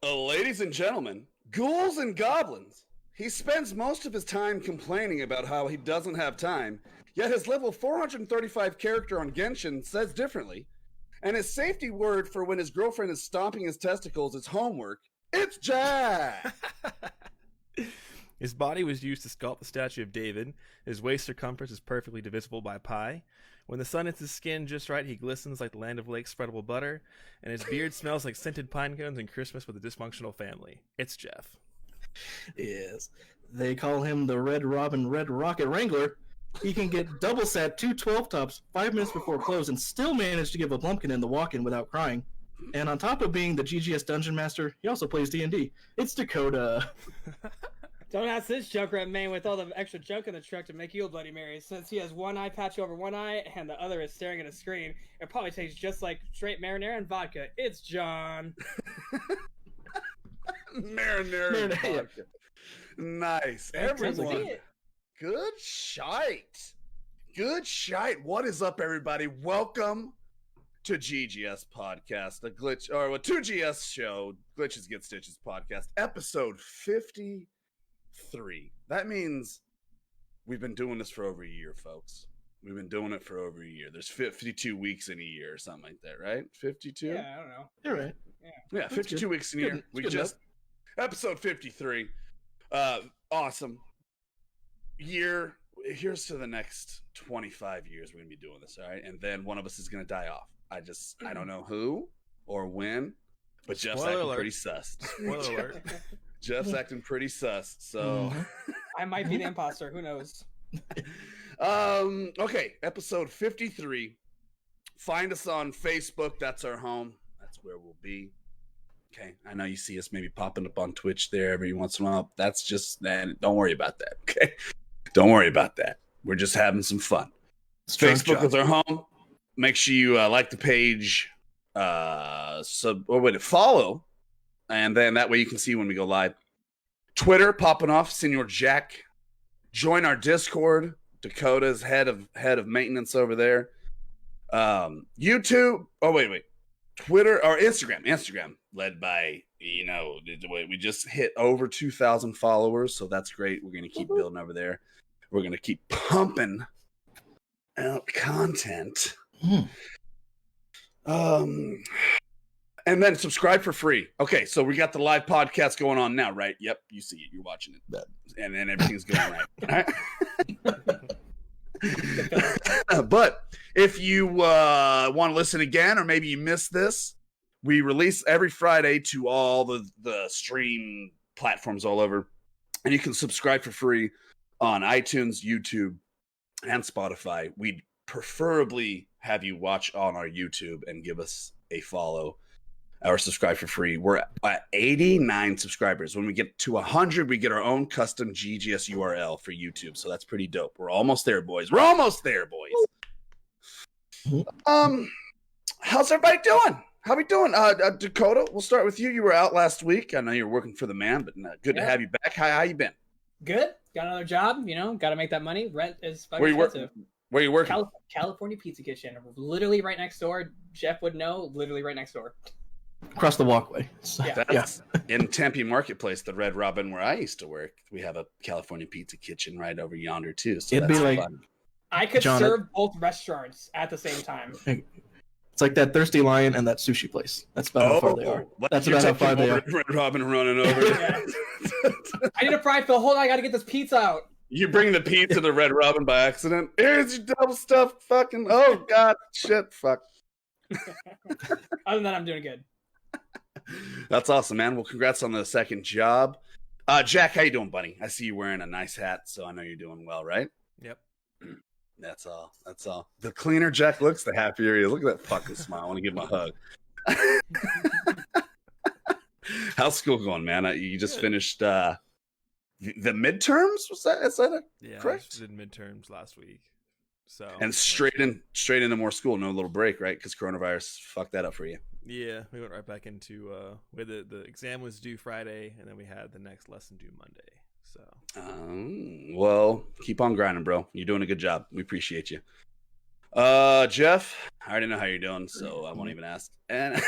Ladies and gentlemen, ghouls and goblins. He spends most of his time complaining about how he doesn't have time, yet his level 435 character on Genshin says differently. And his safety word for when his girlfriend is stomping his testicles is homework. It's Jack! His body was used to sculpt the statue of David. His waist circumference is perfectly divisible by pi. When the sun hits his skin just right, he glistens like the land of lake spreadable butter. And his beard smells like scented pine cones and Christmas with a dysfunctional family. It's Jeff. Yes. They call him the Red Robin Red Rocket Wrangler. He can get double set 2 12 tops 5 minutes before close and still manage to give a Blumpkin in the walk-in without crying. And on top of being the GGS Dungeon Master, he also plays D&D. It's Dakota. Don't ask this Junkrat man with all the extra junk in the truck to make you a Bloody Mary, since he has one eye patch over one eye and the other is staring at a screen. It probably tastes just like straight marinara and vodka. It's John. Marinara and vodka. Nice. Everyone. Good shite. Good shite. What is up, everybody? Welcome to GGS Podcast, the Glitch, or a 2GS show, Glitches Get Stitches podcast, episode 53. That means we've been doing this for over a year, folks. We've been doing it for over a year. There's 52 weeks in a year or something like that, right? 52? Yeah, I don't know. You're right. Yeah, 52 weeks in a year. We just, episode 53. Awesome. Year. Here's to the next 25 years we're going to be doing this, all right? And then one of us is going to die off. I don't know who or when, but Jeff's acting pretty sus. Spoiler alert. Jeff's acting pretty sus, so... I might be the imposter. Who knows? Okay, episode 53. Find us on Facebook. That's our home. That's where we'll be. Okay, I know you see us maybe popping up on Twitch there every once in a while. That's just... don't worry about that, okay? Don't worry about that. We're just having some fun. Facebook is our home. Make sure you like the page, follow, and then that way you can see when we go live. Twitter popping off, Senor Jack. Join our Discord. Dakota's head of maintenance over there. YouTube. Oh wait. Twitter or Instagram, led by we just hit over 2,000 followers, so that's great. We're gonna keep building over there. We're gonna keep pumping out content. And then subscribe for free. Okay, so we got the live podcast going on now, right? Yep, you see it. You're watching it. And then everything's going right. But if you want to listen again, or maybe you missed this, we release every Friday to all the stream platforms all over. And you can subscribe for free on iTunes, YouTube, and Spotify. We'd preferably have you watch on our YouTube and give us a follow or subscribe for free. We're at 89 subscribers. When we get to 100, we get our own custom GGS URL for YouTube. So that's pretty dope. We're almost there, boys. We're almost there, boys. How's everybody doing? How we doing? Dakota, we'll start with you. You were out last week. I know you're working for the man, but good to have you back. How you been? Good. Got another job. Got to make that money. Rent is fucking expensive. Where are you working? California Pizza Kitchen. Literally right next door. Jeff would know. Literally right next door. Across the walkway. That's in Tempe Marketplace, the Red Robin, where I used to work. We have a California Pizza Kitchen right over yonder too. So it'd be like fun. I could serve both restaurants at the same time. It's like that Thirsty Lion and that sushi place. That's about how far they are. That's about how far they are. Red Robin running over. I need a fry fill. Hold on, I gotta get this pizza out. You bring the pizza to Red Robin by accident. Here's your double stuffed fucking. Oh God, shit, fuck. Other than that, I'm doing good. That's awesome, man. Well, congrats on the second job. Jack, how you doing, buddy? I see you wearing a nice hat, so I know you're doing well, right? Yep. That's all. The cleaner Jack looks, the happier he is. Look at that fucking smile. I want to give him a hug. How's school going, man? You just finished the midterms? Is that correct? I did midterms last week. So and straight into more school, no little break, right? Because coronavirus fucked that up for you. Yeah, we went right back into the exam was due Friday, and then we had the next lesson due Monday. So well, keep on grinding, bro. You're doing a good job. We appreciate you. Jeff, I already know how you're doing, so I won't even ask. And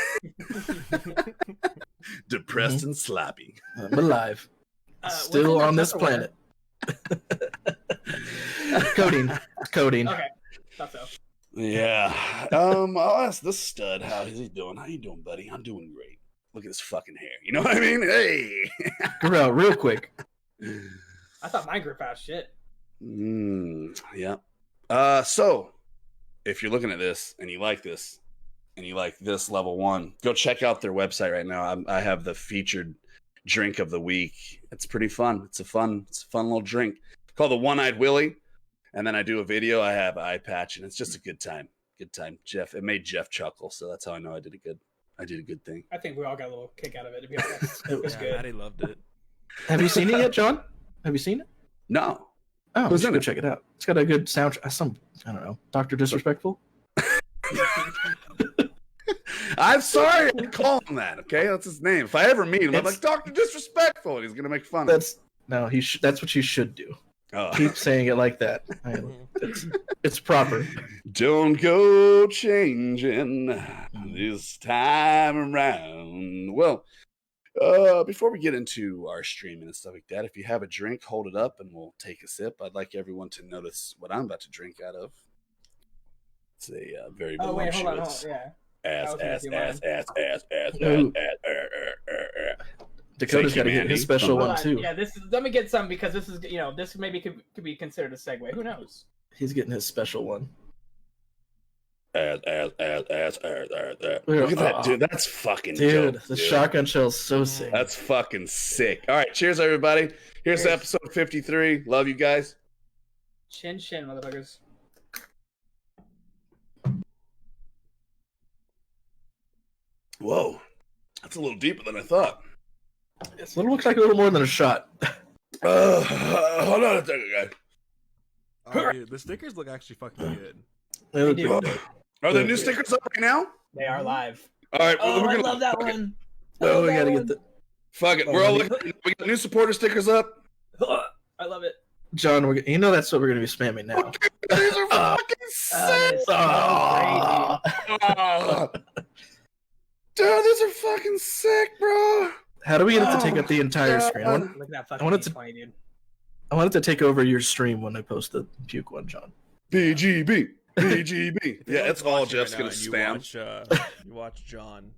depressed and sloppy. I'm alive. What's Still in on that this Tupperware? planet. Coding. Okay, thought so. Yeah. I'll ask this stud. How is he doing? How you doing, buddy? I'm doing great. Look at his fucking hair. You know what I mean? Hey. Grew out real quick. I thought mine grew fast. Shit. Yeah. So if you're looking at this and you like this level 1, go check out their website right now. I have the featured drink of the week. It's pretty fun. It's a fun little drink called the One-Eyed Willie. And then I do a video. I have eye patch, and it's just a good time. Good time. Jeff. It made Jeff chuckle, so that's how I know I did a good thing. I think we all got a little kick out of it. To be honest, it was Yeah, good. Maddie loved it. Have you seen it yet, John? Have you seen it? No. Oh, Who's we should in go it? check it out. It's got a good soundtrack. I don't know. Dr. Disrespectful? I'm sorry I call him that, okay? That's his name. If I ever meet him, I'm like, Dr. Disrespectful, and he's going to make fun of me. That's what you should do. Oh. Keep saying it like that. It's proper. Don't go changing this time around. Well, before we get into our streaming and stuff like that, if you have a drink, hold it up and we'll take a sip. I'd like everyone to notice what I'm about to drink out of. It's a very Oh wait, hold on. voluptuous Yeah. ass. Dakota's got to get his special Hold one on. too. Yeah, this is. Let me get some because this is. This maybe could be considered a segue. Who knows? He's getting his special one. Look at that, dude. That's fucking Dude, dope, the dude. shotgun shell's so sick. That's fucking sick. All right, cheers, everybody. Here's Cheers. episode 53. Love you guys. Chin, motherfuckers. Whoa, that's a little deeper than I thought. It looks like a little more than a shot. Hold on a second, guys. Oh, dude, the stickers look actually fucking good. They look do. pretty dope. Are the new stickers up right now? They are live. All right, Oh, we're I gonna love that fuck it. one. Oh, we that gotta one. get the Fuck it. We're all looking. We got new supporter stickers up. I love it. John. You know that's what we're gonna be spamming now. These are fucking That sick. is so Oh. Dude, these are fucking sick, bro. How do we get it to take up the entire screen? crazy. Look at that fucking I wanted to- 20, dude. I want it to take over your stream when I post the puke one, John. BGB. BGB. If Yeah, anyone's it's all watching Jeff's right gonna now and spam. You watch John.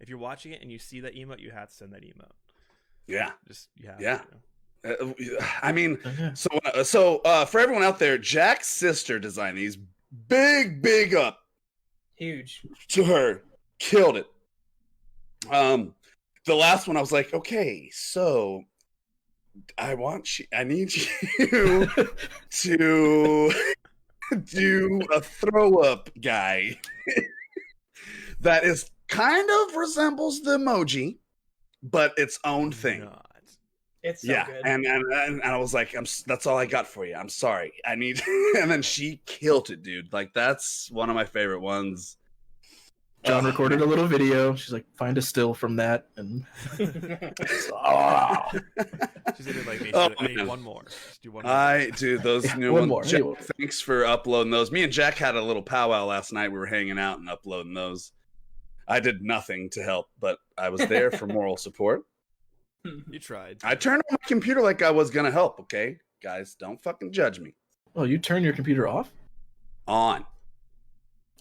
If you're watching it and you see that emote, you have to send that emote. Yeah. You have Yeah. to. I mean, Okay. so for everyone out there, Jack's sister designed these. Big up Huge. to her. Killed it. The last one I was like, okay, so I need you to do a throw up guy that is kind of resembles the emoji, but its own thing. Not. It's so Yeah, good. and I was like, that's all I got for you. I'm sorry. I need, and then she killed it, dude. Like that's one of my favorite ones. John recorded a little video. She's like, find a still from that, and Oh. She's gonna be like, Oh, I need man. one more. Just do one more. I do those new one ones. more. Jack, Hey, thanks for uploading those. Me and Jack had a little powwow last night. We were hanging out and uploading those. I did nothing to help, but I was there for moral support. You tried. I turned on my computer like I was gonna help. Okay, guys, don't fucking judge me. oh, you turn your computer off? On.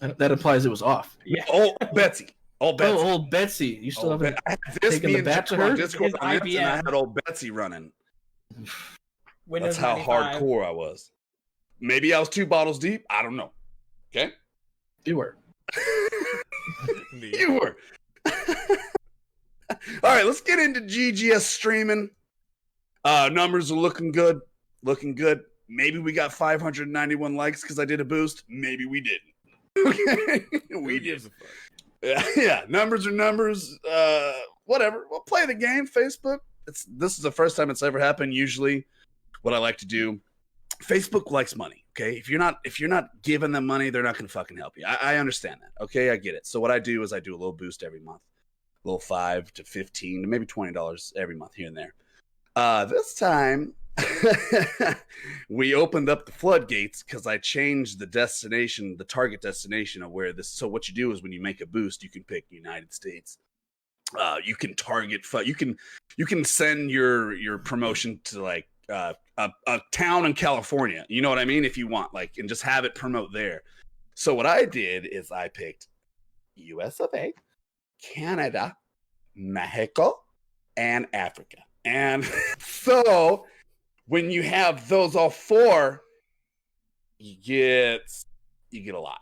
That implies it was off. Yeah. Oh, Betsy. Old Betsy. Oh, old Betsy. You still Old haven't. I had this taken me the and bat Jack to on her? Discord His on this, and I IBM. had old Betsy running. Windows That's how 95. hardcore I was. Maybe I was 2 bottles deep. I don't know. Okay. You were. Indeed. You were. All right, let's get into GGS streaming. Numbers are looking good. Looking good. Maybe we got 591 likes because I did a boost. Maybe we didn't. Okay. Who gives a fuck? Yeah. Numbers are numbers. Whatever. We'll play the game. Facebook. This is the first time it's ever happened. Usually, what I like to do, Facebook likes money. Okay, if you're not giving them money, they're not going to fucking help you. I understand that. Okay, I get it. So what I do is I do a little boost every month, a little $5 to $15 to maybe $20 every month here and there. This time we opened up the floodgates because I changed the destination, the target destination of where this. So what you do is when you make a boost, you can pick United States. You can target. You can send your promotion to like a town in California. You know what I mean? If you want, like, and just have it promote there. So what I did is I picked U.S. of A., Canada, Mexico, and Africa. And so when you have those all four, you get a lot.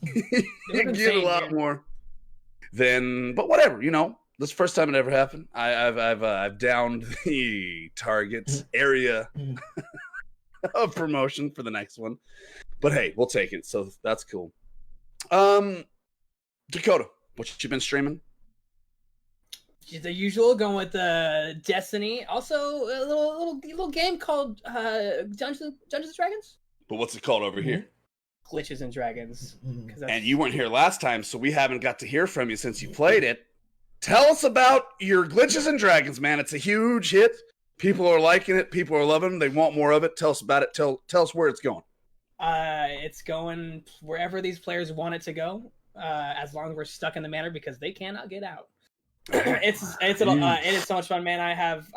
You get a lot more than, but whatever, you know. This is the first time it ever happened. I've downed the target area of promotion for the next one, but hey, we'll take it. So that's cool. Dakota, what you been streaming? The usual, going with Destiny. Also, a little game called Dungeons and Dragons. But what's it called over here? Glitches and Dragons. And you weren't here last time, so we haven't got to hear from you since you played it. Tell us about your Glitches and Dragons, man. It's a huge hit. People are liking it. People are loving it. They want more of it. Tell us about it. Tell us where it's going. It's going wherever these players want it to go, as long as we're stuck in the manor, because they cannot get out. It is so much fun, man. I have.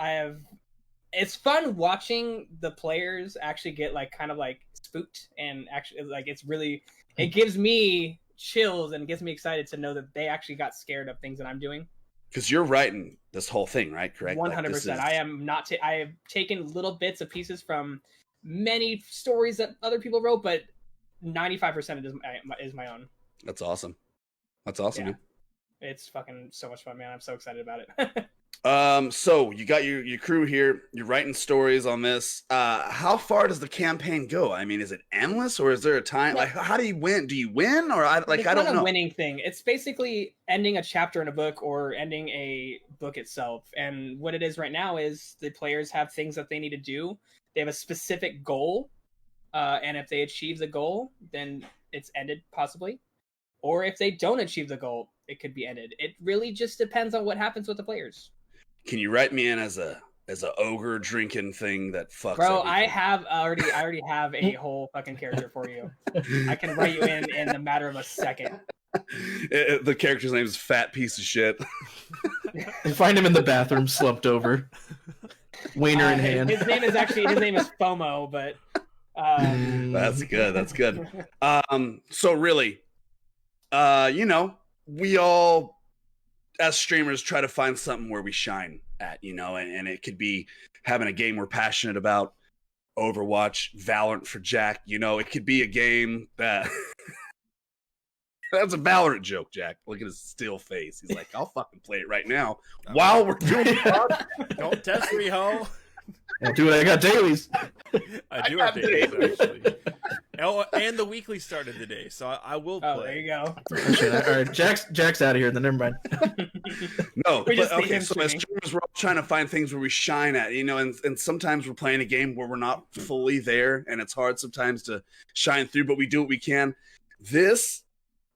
It's fun watching the players actually get like kind of like spooked, and actually like it gives me chills and gets me excited to know that they actually got scared of things that I'm doing. Because you're writing this whole thing, right? Correct. 100%. I am not. I have taken little bits of pieces from many stories that other people wrote, but 95% is my own. That's awesome. That's awesome. Yeah. It's fucking so much fun, man. I'm so excited about it. So you got your crew here. You're writing stories on this. How far does the campaign go? I mean, is it endless, or is there a time? Like, how do you win? Do you win, or I don't know? It's not a winning thing. It's basically ending a chapter in a book or ending a book itself. And what it is right now is the players have things that they need to do. They have a specific goal, and if they achieve the goal, then it's ended possibly. Or if they don't achieve the goal, it could be ended. It really just depends on what happens with the players. Can you write me in as a ogre drinking thing that fucks? Bro, everything? I already have a whole fucking character for you. I can write you in the matter of a second. The character's name is Fat Piece of Shit. You find him in the bathroom, slumped over, wiener in hand. His name is FOMO, but that's good. That's good. So really, you know, we all as streamers try to find something where we shine at, you know, and it could be having a game we're passionate about, Overwatch, Valorant for Jack, you know, it could be a game that that's a Valorant joke, Jack. Look at his still face. He's like, I'll fucking play it right now while we're doing the Don't test me, ho. Dude, I got dailies. I do have dailies, actually. Oh, and the weekly started today, so I will play. Oh, there you go. All right, Jack's out of here. Then never mind. No, We just but, see okay. him So as streaming. streamers, we're all trying to find things where we shine at, you know, and sometimes we're playing a game where we're not fully there, and it's hard sometimes to shine through, but we do what we can.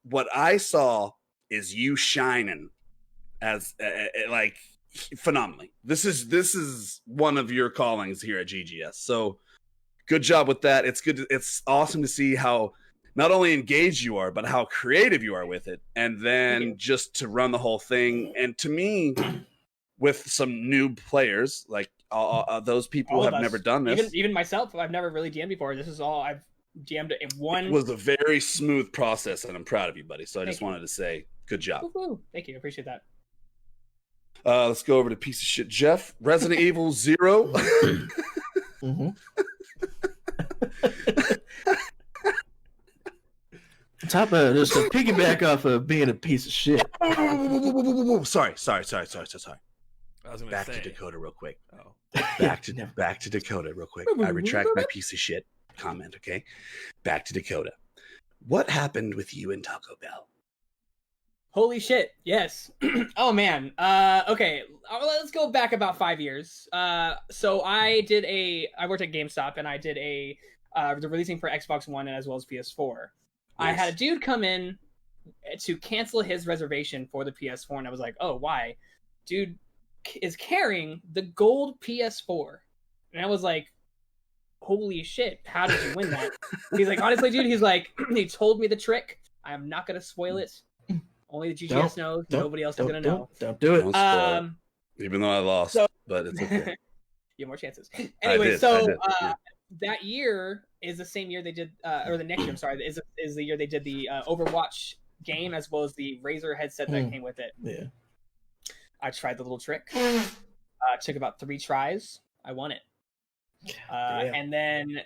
What I saw is you shining as like phenomenally. This is one of your callings here at GGS. So good job with that. It's good. It's awesome to see how not only engaged you are, but how creative you are with it. And then just to run the whole thing. And to me, with some new players, like those people All have of us. never done this. Even myself, I've never really DM'd before. This is all I've DM'd in one. It was a very smooth process, and I'm proud of you, buddy. So I just Thank you. wanted to say good job. Woo-hoo. Thank you. I appreciate that. Let's go over to piece of shit Jeff. Resident Evil 0. Mm-hmm. Top of just to piggyback off of being a piece of shit. Sorry. I was gonna Back say. to Dakota real quick. Oh. Back to Dakota real quick. I retract my piece of shit comment, okay? Back to Dakota. What happened with you and Taco Bell? Holy shit! Yes. Oh man. Okay. Let's go back about 5 years. So I worked at GameStop, and I did the releasing for Xbox One and as well as PS4. I had a dude come in to cancel his reservation for the PS4, and I was like, "Oh, why?" Dude is carrying the gold PS4. And I was like, holy shit, how did you win that? He's like, honestly, dude, he's like, he told me the trick. I'm not going to spoil it. Only the GGS knows. Nobody else is going to know. Don't do it. Don't spoil it. Even though I lost, but it's okay. You have more chances. Anyway, I did. That year is the same year they did, or the next year, I'm sorry, is the year they did the Overwatch game as well as the Razer headset that came with it. Yeah. I tried the little trick. Took about 3 tries. I won it. And then,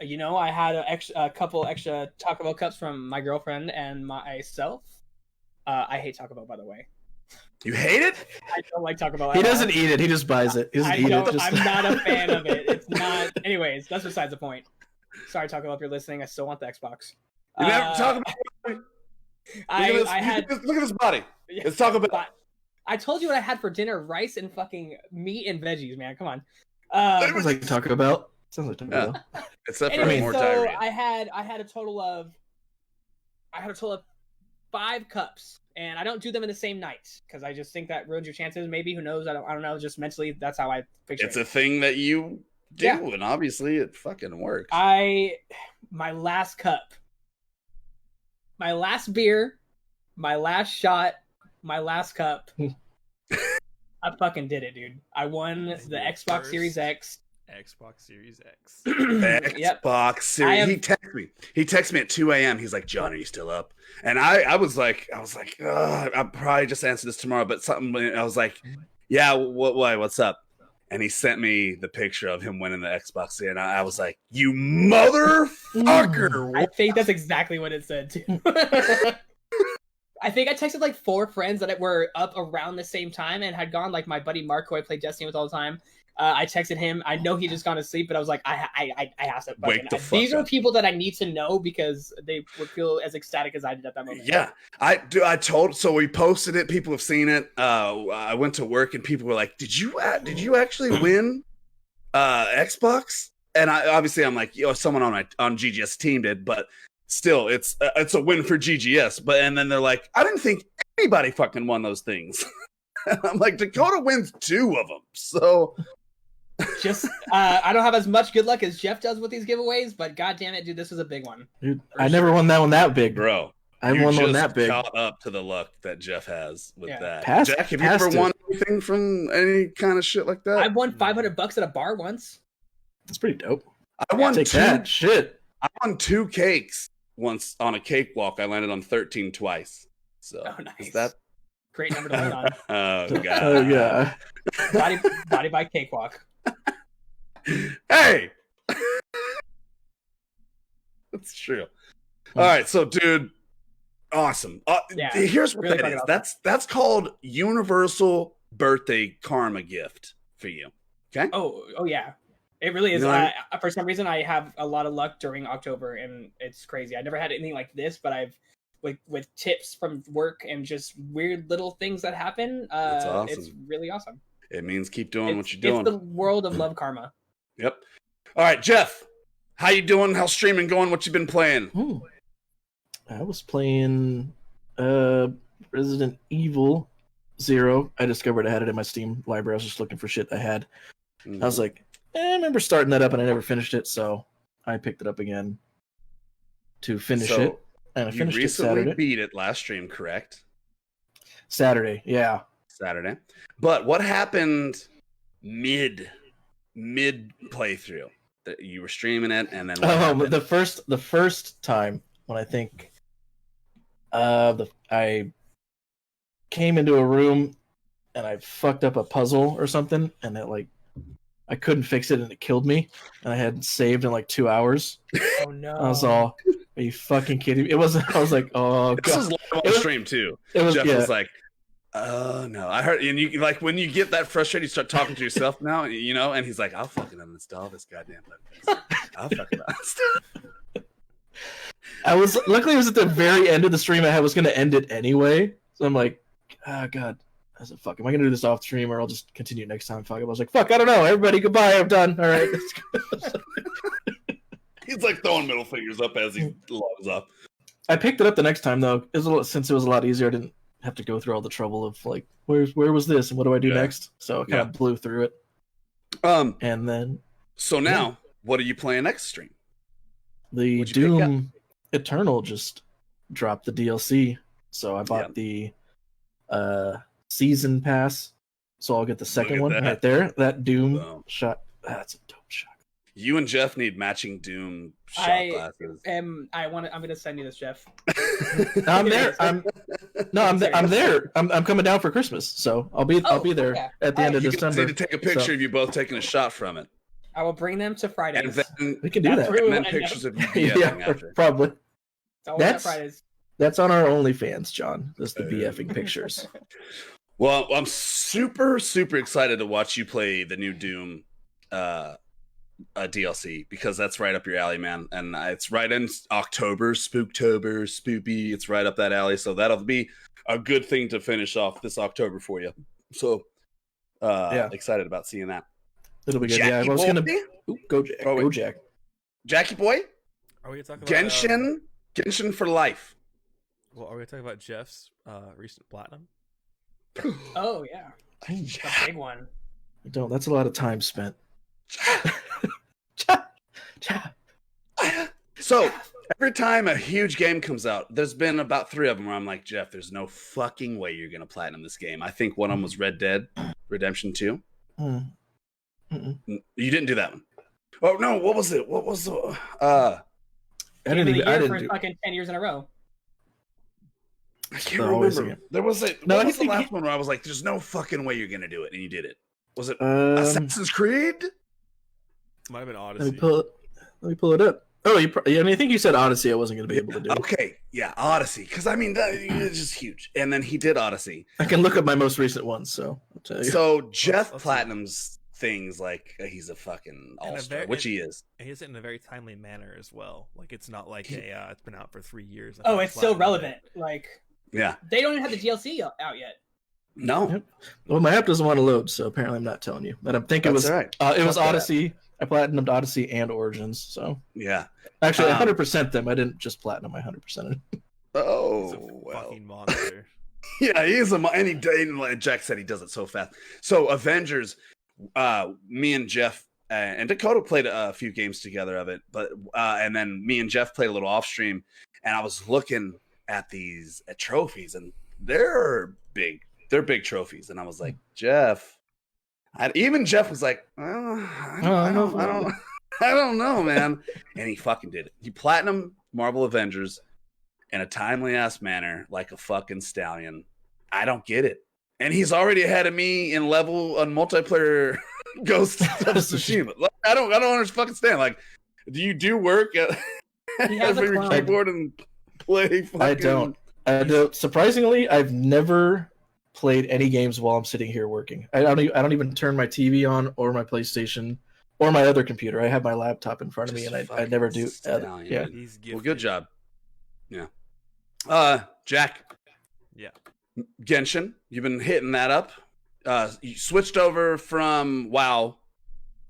I had a couple extra Taco Bell cups from my girlfriend and myself. I hate Taco Bell, by the way. You hate it? I don't like Taco Bell. He doesn't eat it. He just buys it. He doesn't eat it. I'm not a fan of it. It's not. Anyways, that's besides the point. Sorry, Taco Bell, if you're listening. I still want the Xbox. You never talk about. Look at this body. Let's talk about. I told you what I had for dinner: rice and fucking meat and veggies. Man, come on. Sounds like Taco Bell. Sounds like Taco Bell. Except for more so diarrhea. I had a total of 5 cups, and I don't do them in the same night because I just think that ruins your chances. Maybe, who knows? I don't know. Just mentally, that's how I picture It's it. a thing that you do, and obviously it fucking works. My last cup, my last beer, my last shot, my last cup. I fucking did it, dude. I won the Xbox Series X. Xbox Series X. Xbox Series. He texted me at 2 a.m. He's like, John, are you still up? And I was like, I'll probably just answer this tomorrow. But I was like, yeah, what's up? And he sent me the picture of him winning the Xbox Series. And I was like, you motherfucker. I think that's exactly what it said, too. I think I texted like 4 friends that were up around the same time and had gone. Like my buddy Mark, who I play Destiny with all the time. I texted him. I know he just gone to sleep, but I was like, I have to. Wake the fuck These up. are people that I need to know because they would feel as ecstatic as I did at that moment. Yeah, so we posted it. People have seen it. I went to work and people were like, "Did you actually win Xbox?" And I'm like, someone on GGS team did, but still, it's a win for GGS. And then they're like, "I didn't think anybody fucking won those things." And I'm like, Dakota wins 2 of them, so. Just I don't have as much good luck as Jeff does with these giveaways, but god damn it, dude, this was a big one. Dude, I never won that one that big, bro. I won one that big. Caught up to the luck that Jeff has with that. Jack, have you ever won anything from any kind of shit like that? I won $500 at a bar once. That's pretty dope. I won that shit. I won 2 cakes once on a cakewalk. I landed on 13 twice. So nice. Is that great number to land on? Oh god. Oh yeah. Body by cakewalk. Hey, that's true. All right, so dude, awesome. Here's what really that is. Awesome. That's called universal birthday karma gift for you. Okay. Oh yeah, it really is. For some reason, I have a lot of luck during October, and it's crazy. I never had anything like this, but I've with tips from work and just weird little things that happen. That's awesome. It's really awesome. It means keep doing what you're doing. It's the world of love karma. Yep. All right, Jeff, how you doing? How's streaming going? What you been playing? I was playing Resident Evil 0. I discovered I had it in my Steam library. I was just looking for shit I had. I was like, I remember starting that up and I never finished it, so I picked it up again to finish it. And I finished it Saturday. You recently beat it last stream, correct? Saturday, yeah. Saturday. But what happened mid playthrough? That you were streaming it and then the first time when I think I came into a room and I fucked up a puzzle or something and it I couldn't fix it and it killed me and I had saved in 2 hours. Oh no. I was all, are you fucking kidding me? It wasn't. I was like, oh god. This was live on stream too. Jeff was like, oh no, I heard, and you when you get that frustrated, you start talking to yourself now, and he's like, I'll fucking uninstall this goddamn thing. I'll fucking uninstall. Luckily it was at the very end of the stream. I was going to end it anyway, so I'm like, oh god. I said, fuck, am I going to do this off stream or I'll just continue next time? Fuck. I was like, fuck, I don't know. Everybody, goodbye. I'm done. All right. He's throwing middle fingers up as he logs up. I picked it up the next time though. Since it was a lot easier, I didn't have to go through all the trouble of where was this and what do I do next? So I kind of blew through it. And then So now, what are you playing next stream? The What'd you pick Doom Eternal just dropped the DLC, so I bought the season pass. So I'll get the second one right there. That Doom shot. That's a dope shot. You and Jeff need matching Doom shot glasses. I'm gonna send you this, Jeff. I'm there. I'm there. I'm coming down for Christmas, so I'll be there at the end of December. You need to take a picture of you both taking a shot from it. I will bring them to Fridays. And then, we can do that. And then pictures of you BFing after. Probably. Fridays. That's on our OnlyFans, John. Just the BFing pictures. Well, I'm super, super excited to watch you play the new Doom DLC because that's right up your alley, man. And it's right in October, Spooktober, Spoopy. It's right up that alley. So that'll be a good thing to finish off this October for you. So excited about seeing that. It'll be good. Jackie I was going to go Jack. Oh, go Jack. Jackie boy? Are we talking about Genshin for life. Well, are we talking about Jeff's recent platinum? Oh, yeah. That's a big one. Don't. That's a lot of time spent. So every time a huge game comes out, there's been about 3 of them where I'm like, Jeff, there's no fucking way you're gonna platinum this game. I think one of them was Red Dead Redemption 2. You didn't do that one. Oh no, what was it? What was the I didn't do fucking 10 years in a row. I can't remember. There was the last one where I was like, there's no fucking way you're gonna do it, and you did it. Was it Assassin's Creed? Might have been Odyssey. Let me pull it up. Oh, I think you said Odyssey. I wasn't going to be able to do it. Okay, yeah, Odyssey. Because, I mean, it's just huge. And then he did Odyssey. I can look up my most recent ones, so I'll tell you. So, Jeff Platinum's things like he's a fucking all-star, which he is. And he does it in a very timely manner as well. Like, it's not like it's been out for 3 years. Oh, it's still relevant. Like, yeah. They don't even have the DLC out yet. No. Yep. Well, my app doesn't want to load, so apparently I'm not telling you. But I'm thinking it was Odyssey. I platinumed Odyssey and Origins, so yeah. Actually, 100% them. I didn't just platinum. I 100%. Oh, he's a fucking monster. Yeah, he is and Jack said he does it so fast. So Avengers, me and Jeff and Dakota played a few games together of it, but and then me and Jeff played a little off stream, and I was looking at these trophies, and they're big. They're big trophies, and I was like, Jeff. Even Jeff was like, I don't know, man. And he fucking did it. He platinum Marvel Avengers in a timely ass manner, like a fucking stallion. I don't get it. And he's already ahead of me in level on multiplayer Ghost of Tsushima. I don't understand. Like, do you do work at your keyboard and play? Fucking... I don't. Surprisingly, I've never played any games while I'm sitting here working. I don't even turn my TV on or my PlayStation or my other computer. I have my laptop in front of me, and I never do. Yeah. Well, good job. Yeah. Jack. Yeah. Genshin, you've been hitting that up. You switched over from WoW.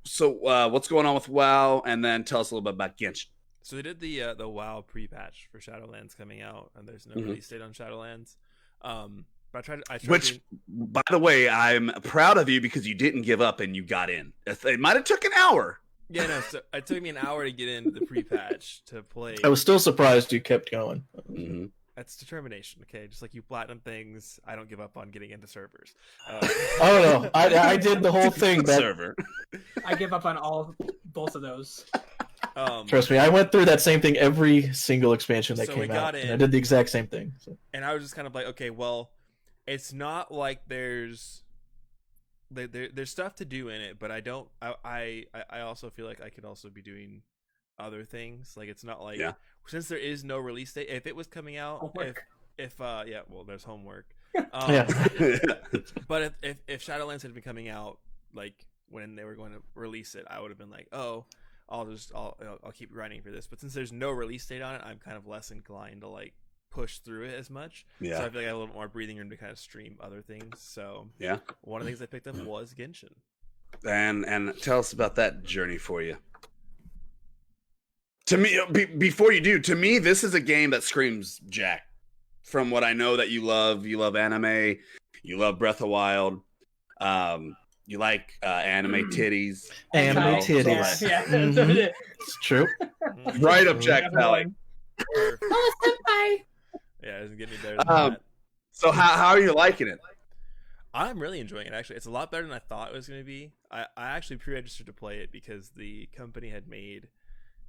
So what's going on with WoW? And then tell us a little bit about Genshin. So they did the WoW pre-patch for Shadowlands coming out, and there's no release date on Shadowlands. By the way, I'm proud of you because you didn't give up and you got in. It might have took an hour. Yeah, no. So it took me an hour to get into the pre-patch to play. I was still surprised you kept going. Mm-hmm. That's determination, okay? Just like you platinum things, I don't give up on getting into servers. Oh no, I did the whole thing. Server. I give up on both of those. Trust me, I went through that same thing every single expansion that came out. And I did the exact same thing. So. And I was just kind of like, okay, well, it's not like there's stuff to do in it, but I also feel like I could also be doing other things. Like, it's not like since there is no release date, if it was coming out, homework. There's homework. Yeah. But if Shadowlands had been coming out like when they were going to release it, I would have been like, oh, I'll keep grinding for this. But since there's no release date on it, I'm kind of less inclined to like push through it as much. Yeah. So I feel like I have a little more breathing room to kind of stream other things. So yeah, one of the things I picked up was Genshin. And tell us about that journey for you. To me, before you do, to me, this is a game that screams Jack. From what I know that you love anime, you love Breath of Wild. You like anime titties. Anime No, titties. Yeah. Mhm. It's true. Right up Jack Valley. Perfect. Oh, senpai. Yeah, it doesn't get any better than Um, that. So how are you liking it? I'm really enjoying it, actually. It's a lot better than I thought it was going to be. I actually pre-registered to play it because the company had made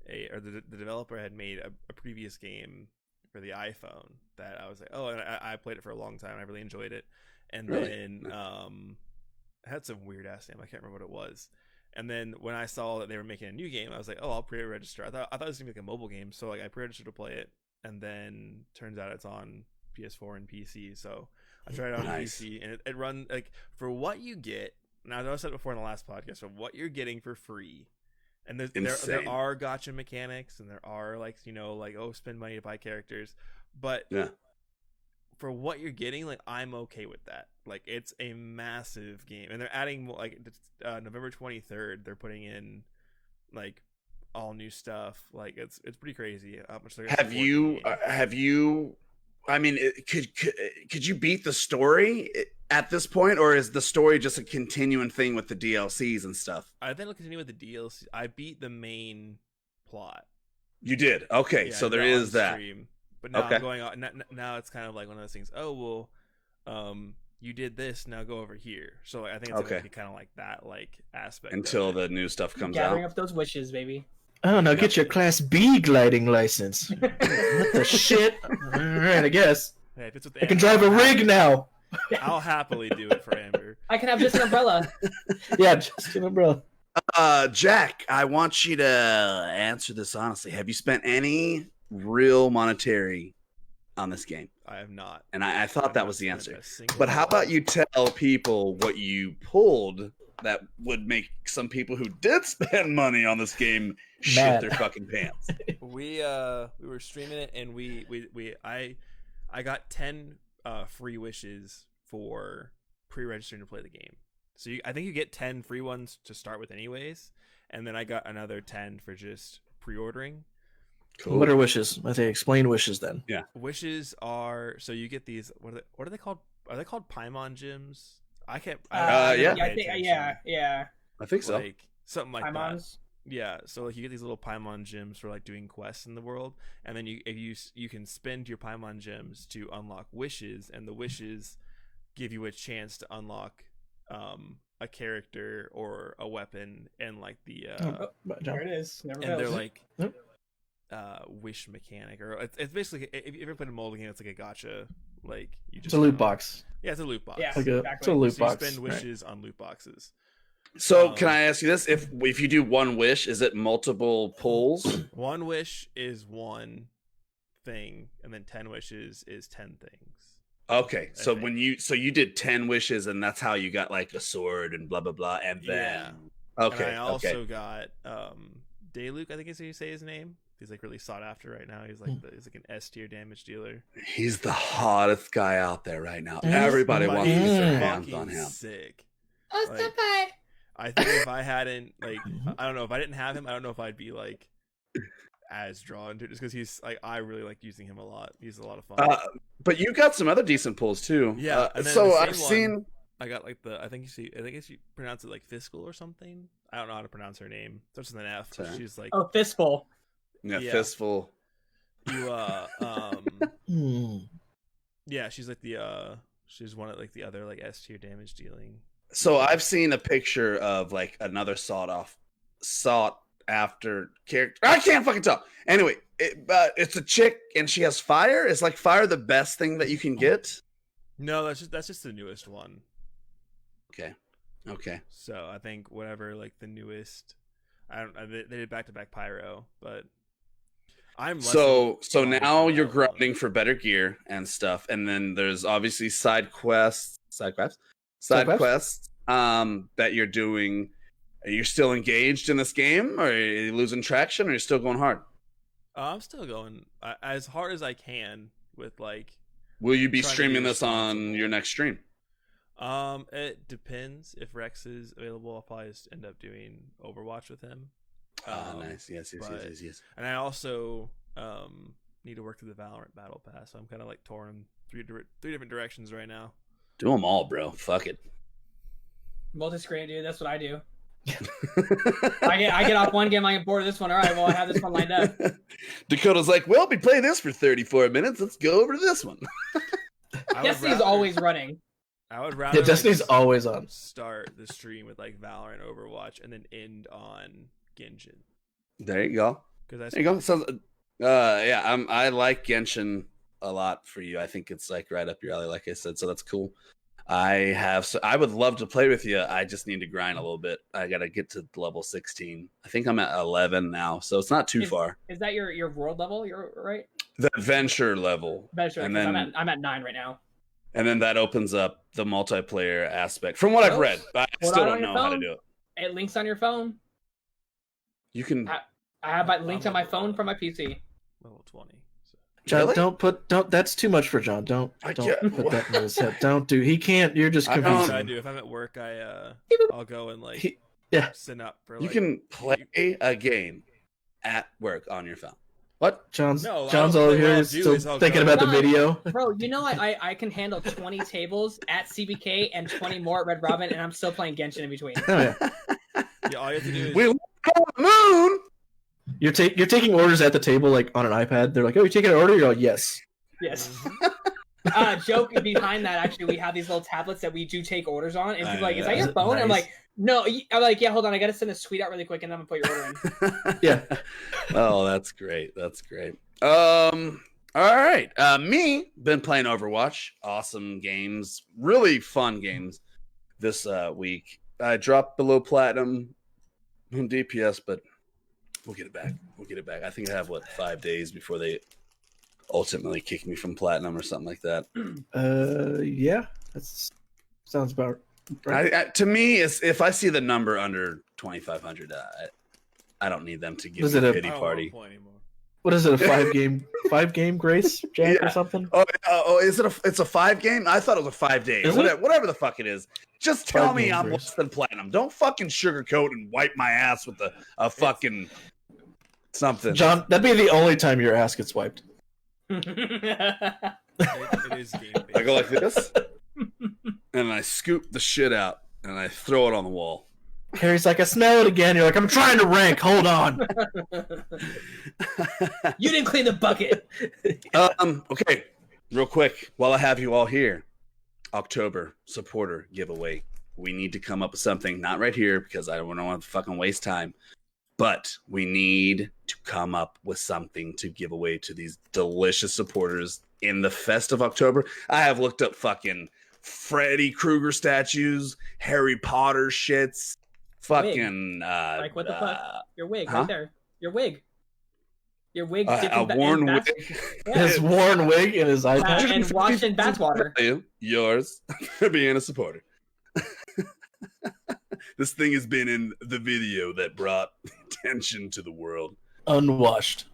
the developer had made a previous game for the iPhone that I was like, oh, and I played it for a long time. I really enjoyed it. And then it had some weird ass name. I can't remember what it was. And then when I saw that they were making a new game, I was like, oh, I'll pre-register. I thought it was going to be like a mobile game. So like I pre-registered to play it. And then turns out it's on PS4 and PC. So I tried it on PC, and it run like for what you get. Now, I said it before in the last podcast, for what you're getting for free, and there are gacha mechanics, and there are like spend money to buy characters, but for what you're getting, like I'm okay with that. Like it's a massive game, and they're adding like November 23rd. They're putting in like all new stuff. Like it's pretty crazy how much they're gonna have you? I mean, could you beat the story at this point, or is the story just a continuing thing with the DLCs and stuff? I think it'll continue with the DLC. I beat the main plot. You did? Okay, so there is that. Stream. But now I'm going on. Now it's kind of like one of those things. Oh well, you did this. Now go over here. So like, I think it's going to be kind of like that aspect until the new stuff comes Gathering out. up those wishes, baby. Oh no, get your Class B gliding license. What the shit? Alright, I guess. Hey, if it's with I can drive a rig now. I'll happily do it for Amber. I can have just an umbrella. Yeah, just an umbrella. Jack, I want you to answer this honestly. Have you spent any real monetary on this game? I have not. And I thought that was the answer. But how about you tell people what you pulled that would make some people who did spend money on this game shit their fucking pants? We were streaming it, and I got 10 free wishes for pre-registering to play the game. So I think you get 10 free ones to start with anyways, and then I got another 10 for just pre-ordering. Cool. What are wishes? I say explain wishes then. Yeah. Wishes are so you get these. What are they called? Are they called Paimon gems? I can't. Yeah. I think so. Like something like Paimons? that. Yeah. So like you get these little Paimon gems for like doing quests in the world, and then you can spend your Paimon gems to unlock wishes, and the wishes give you a chance to unlock a character or a weapon, and like the there it is. Never and knows. they're like wish mechanic, or it's basically, if you ever played a mobile game, it's like a gacha. Like you just it's a loot box. Yeah, it's a loot box. Yeah, it's a loot box. You spend wishes on loot boxes. So can I ask you this? If you do one wish, is it multiple pulls? One wish is one thing, and then 10 wishes is 10 things. Okay, so you did 10 wishes, and that's how you got like a sword and blah blah blah, and then okay, and I also got Dayluk, I think is how you say his name. He's like really sought after right now. He's like he's like an S tier damage dealer. He's the hottest guy out there right now. Everybody wants to get their hands on him. Sick. Oh, like, senpai. I think if I hadn't I don't know, if I didn't have him, I don't know if I'd be like as drawn to it, just because he's like, I really like using him a lot. He's a lot of fun. But you got some other decent pulls too. Yeah. So I've seen. I got like I think you pronounce it like Fiscal or something. I don't know how to pronounce her name. Starts with an F. She's like Fistful. Yeah, Fistful. You yeah, she's like she's one of like the other like S tier damage dealing. So I've seen a picture of like another sought after character. I can't fucking tell. Anyway, it's a chick and she has fire. Is like fire the best thing that you can get? No, that's just the newest one. Okay. So I think whatever like the newest, they did back-to-back pyro, but I'm so now you're grinding for better gear and stuff, and then there's obviously side quests that you're doing. Are you still engaged in this game, or are you losing traction, or are you still going hard? I'm still going as hard as I can with like. Will you be streaming this on your next stream? It depends. If Rex is available, I'll probably just end up doing Overwatch with him. Nice. Yes. And I also need to work through the Valorant Battle Pass, so I'm kind of like torn three different directions right now. Do them all, bro. Fuck it. Multi-screen, dude. That's what I do. I get off one game, I get bored of this one. All right, well, I have this one lined up. Dakota's like, well, we play this for 34 minutes. Let's go over to this one. Destiny's always running. I would rather Destiny's always on. Start the stream with like Valorant, Overwatch, and then end on Genshin. There you go. Because there you go. Sounds, yeah, I like Genshin a lot for you. I think it's like right up your alley, like I said. So that's cool. I would love to play with you. I just need to grind a little bit. I got to get to level 16. I think I'm at 11 now, so it's not too far. Is that your world level? You're right. The adventure level. Adventure. And then I'm at 9 right now. And then that opens up the multiplayer aspect. From what I've read, I still don't know how to do it. It links on your phone. You can. I have it linked on my phone from my PC. Level 20. John, don't. That's too much for John. Don't put that in his head. Don't do. He can't. You're just confusing. I do. If I'm at work, I'll go and like sit up for. You can play a game at work on your phone. What? John's all here still thinking about the video. Bro, you know I can handle 20 tables at CBK and 20 more at Red Robin, and I'm still playing Genshin in between. Oh, yeah. Yeah, all you have to do is we on the moon. You're taking orders at the table like on an iPad. They're like, "Oh, you taking an order?" You're like, "Yes." Yes. Joke behind that, actually, we have these little tablets that we do take orders on, and people are like, "Is that your phone?" Nice. I'm like, "No." I'm like, "Yeah, hold on, I gotta send a tweet out really quick, and then I'm gonna put your order in." Yeah. Oh, that's great. That's great. All right. Me been playing Overwatch. Awesome games, really fun games this week. I dropped below platinum on DPS, but we'll get it back. I think I have 5 days before they ultimately kick me from platinum or something like that. Yeah, that sounds about right. To me, if I see the number under 2,500, I don't need them to give me a pity party. What is it? A 5 game grace, Jack, or something? Oh, is it it's a 5 game? I thought it was a 5 day. Whatever the fuck it is. Just tell me I'm less than platinum. Don't fucking sugarcoat and wipe my ass with a fucking something. John, that'd be the only time your ass gets wiped. it is game-based. I go like this, and I scoop the shit out, and I throw it on the wall. Harry's like, I smell it again. You're like, I'm trying to rank. Hold on. You didn't clean the bucket. Okay, real quick, while I have you all here, October supporter giveaway. We need to come up with something, not right here because I don't want to fucking waste time, but we need to come up with something to give away to these delicious supporters in the festive October. I have looked up fucking Freddy Krueger statues, Harry Potter shits, fucking like what the fuck? Your wig right there. Your wig. Your wig. A worn wig. His worn wig in his iPad. And washed in bathwater. Yours for being a supporter. This thing has been in the video that brought attention to the world. Unwashed.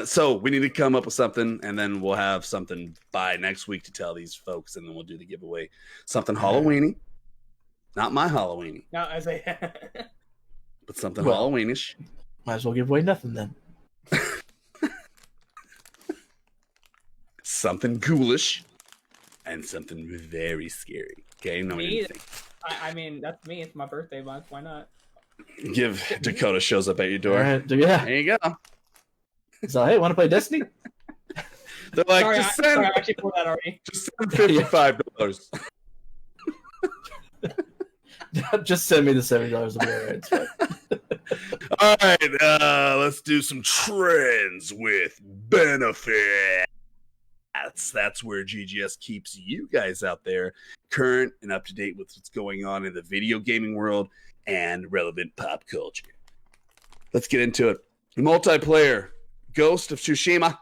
So we need to come up with something, and then we'll have something by next week to tell these folks, and then we'll do the giveaway. Something Halloween-y. Not my Halloween-y. No, I say, but something Halloween-ish. Might as well give away nothing then. Something ghoulish and something very scary. Okay, no anything. I mean, that's me. It's my birthday month. Why not? Give Dakota shows up at your door. Right, yeah. There you go. So, hey, want to play Destiny? They're like, sorry, just send. I actually pulled that already. Just send $55. Just send me the $70. It'll be all right. It's fine. All right, let's do some trends with benefits. That's where GGS keeps you guys out there current and up to date with what's going on in the video gaming world and relevant pop culture. Let's get into it. Multiplayer, Ghost of Tsushima,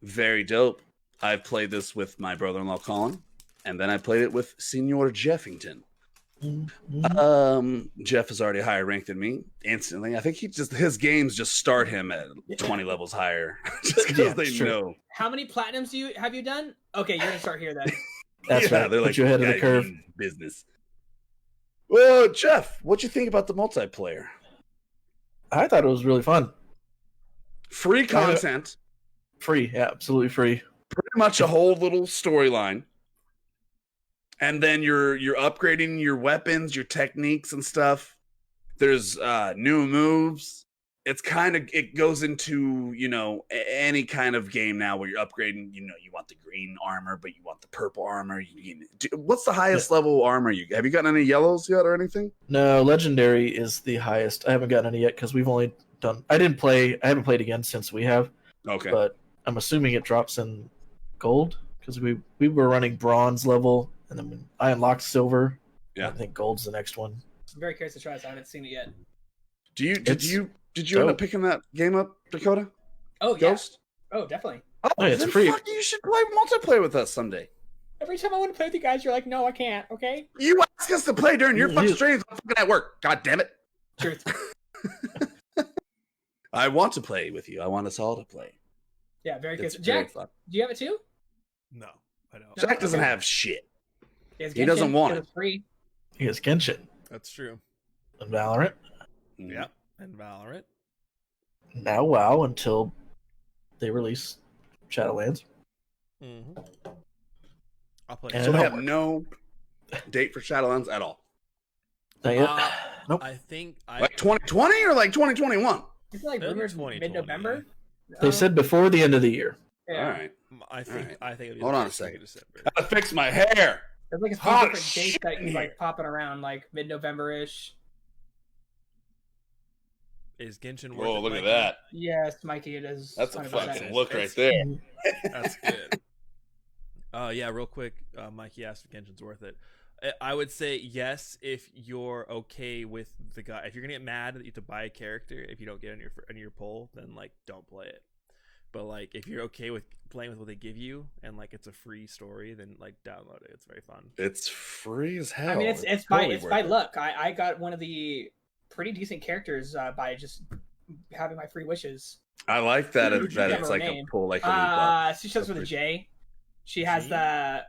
very dope. I've played this with my brother-in-law Colin, and then I played it with Senor Jeffington. Jeff is already higher ranked than me instantly. I think his games just start him at 20 levels higher just because they know. How many platinums have you done? Okay, you're gonna start here then. That's right. They're like, you ahead of the curve. Business. Well, Jeff, what'd you think about the multiplayer? I thought it was really fun. Free content. Free, yeah, absolutely free. Pretty much a whole little storyline. and then you're upgrading your weapons, your techniques and stuff. There's new moves. It goes into, any kind of game now where you're upgrading. You want the green armor, but you want the purple armor. What's the highest level armor have you gotten any yellows yet or anything? No, legendary is the highest. I haven't gotten any yet because we've only done. I haven't played again since we have. Okay, but I'm assuming it drops in gold because we were running bronze level, and then I unlocked silver. Yeah, I think gold's the next one. I'm very curious to try this. I haven't seen it yet. Did you end up picking that game up, Dakota? Oh, Ghost? Yeah. Oh, definitely. Oh, it's then free. Fuck, you should play multiplayer with us someday. Every time I want to play with you guys, you're like, no, I can't, okay? You ask us to play during your fucking streams. I'm fucking at work. God damn it. Truth. I want to play with you. I want us all to play. Yeah, very good. It's Jack, fun. do you have it too? No, I don't. Jack doesn't have shit. He doesn't want it. It's free. He has Genshin That's true. and Valorant. Yeah, and Valorant. Now WoW until they release Shadowlands. Mm-hmm. I'll play. And So it they don't have work. no date for Shadowlands at all. Not yet. Nope. I think Like 2020 or like 2021? Isn't like That'd be rumors 2020. mid-November? They said before the end of the year. Yeah. All right. I think. Alright. I think. It'll be Hold the on a first week second. of December. Gotta fix my hair. There's like a few Hot different dates shit that in you here. like popping around, like mid-November-ish. Is Genshin worth Oh, it, look at Mikey? that. Yes, Mikey, it is. That's a 100%. fucking look right It's- there. That's good. Yeah, real quick, Mikey asked if Genshin's worth it. I would say yes if you're okay with the guy. If you're gonna get mad that you have to buy a character if you don't get on your poll, then like don't play it. But like if you're okay with playing with what they give you and like it's a free story, then like download it. It's very fun. It's free as hell. I mean, it's totally by worth it. luck. I got one of the pretty decent characters by just having my free wishes. I like that. Who'd you That give it's her like a name? pull, like a loot box. She starts with a J. She has G? the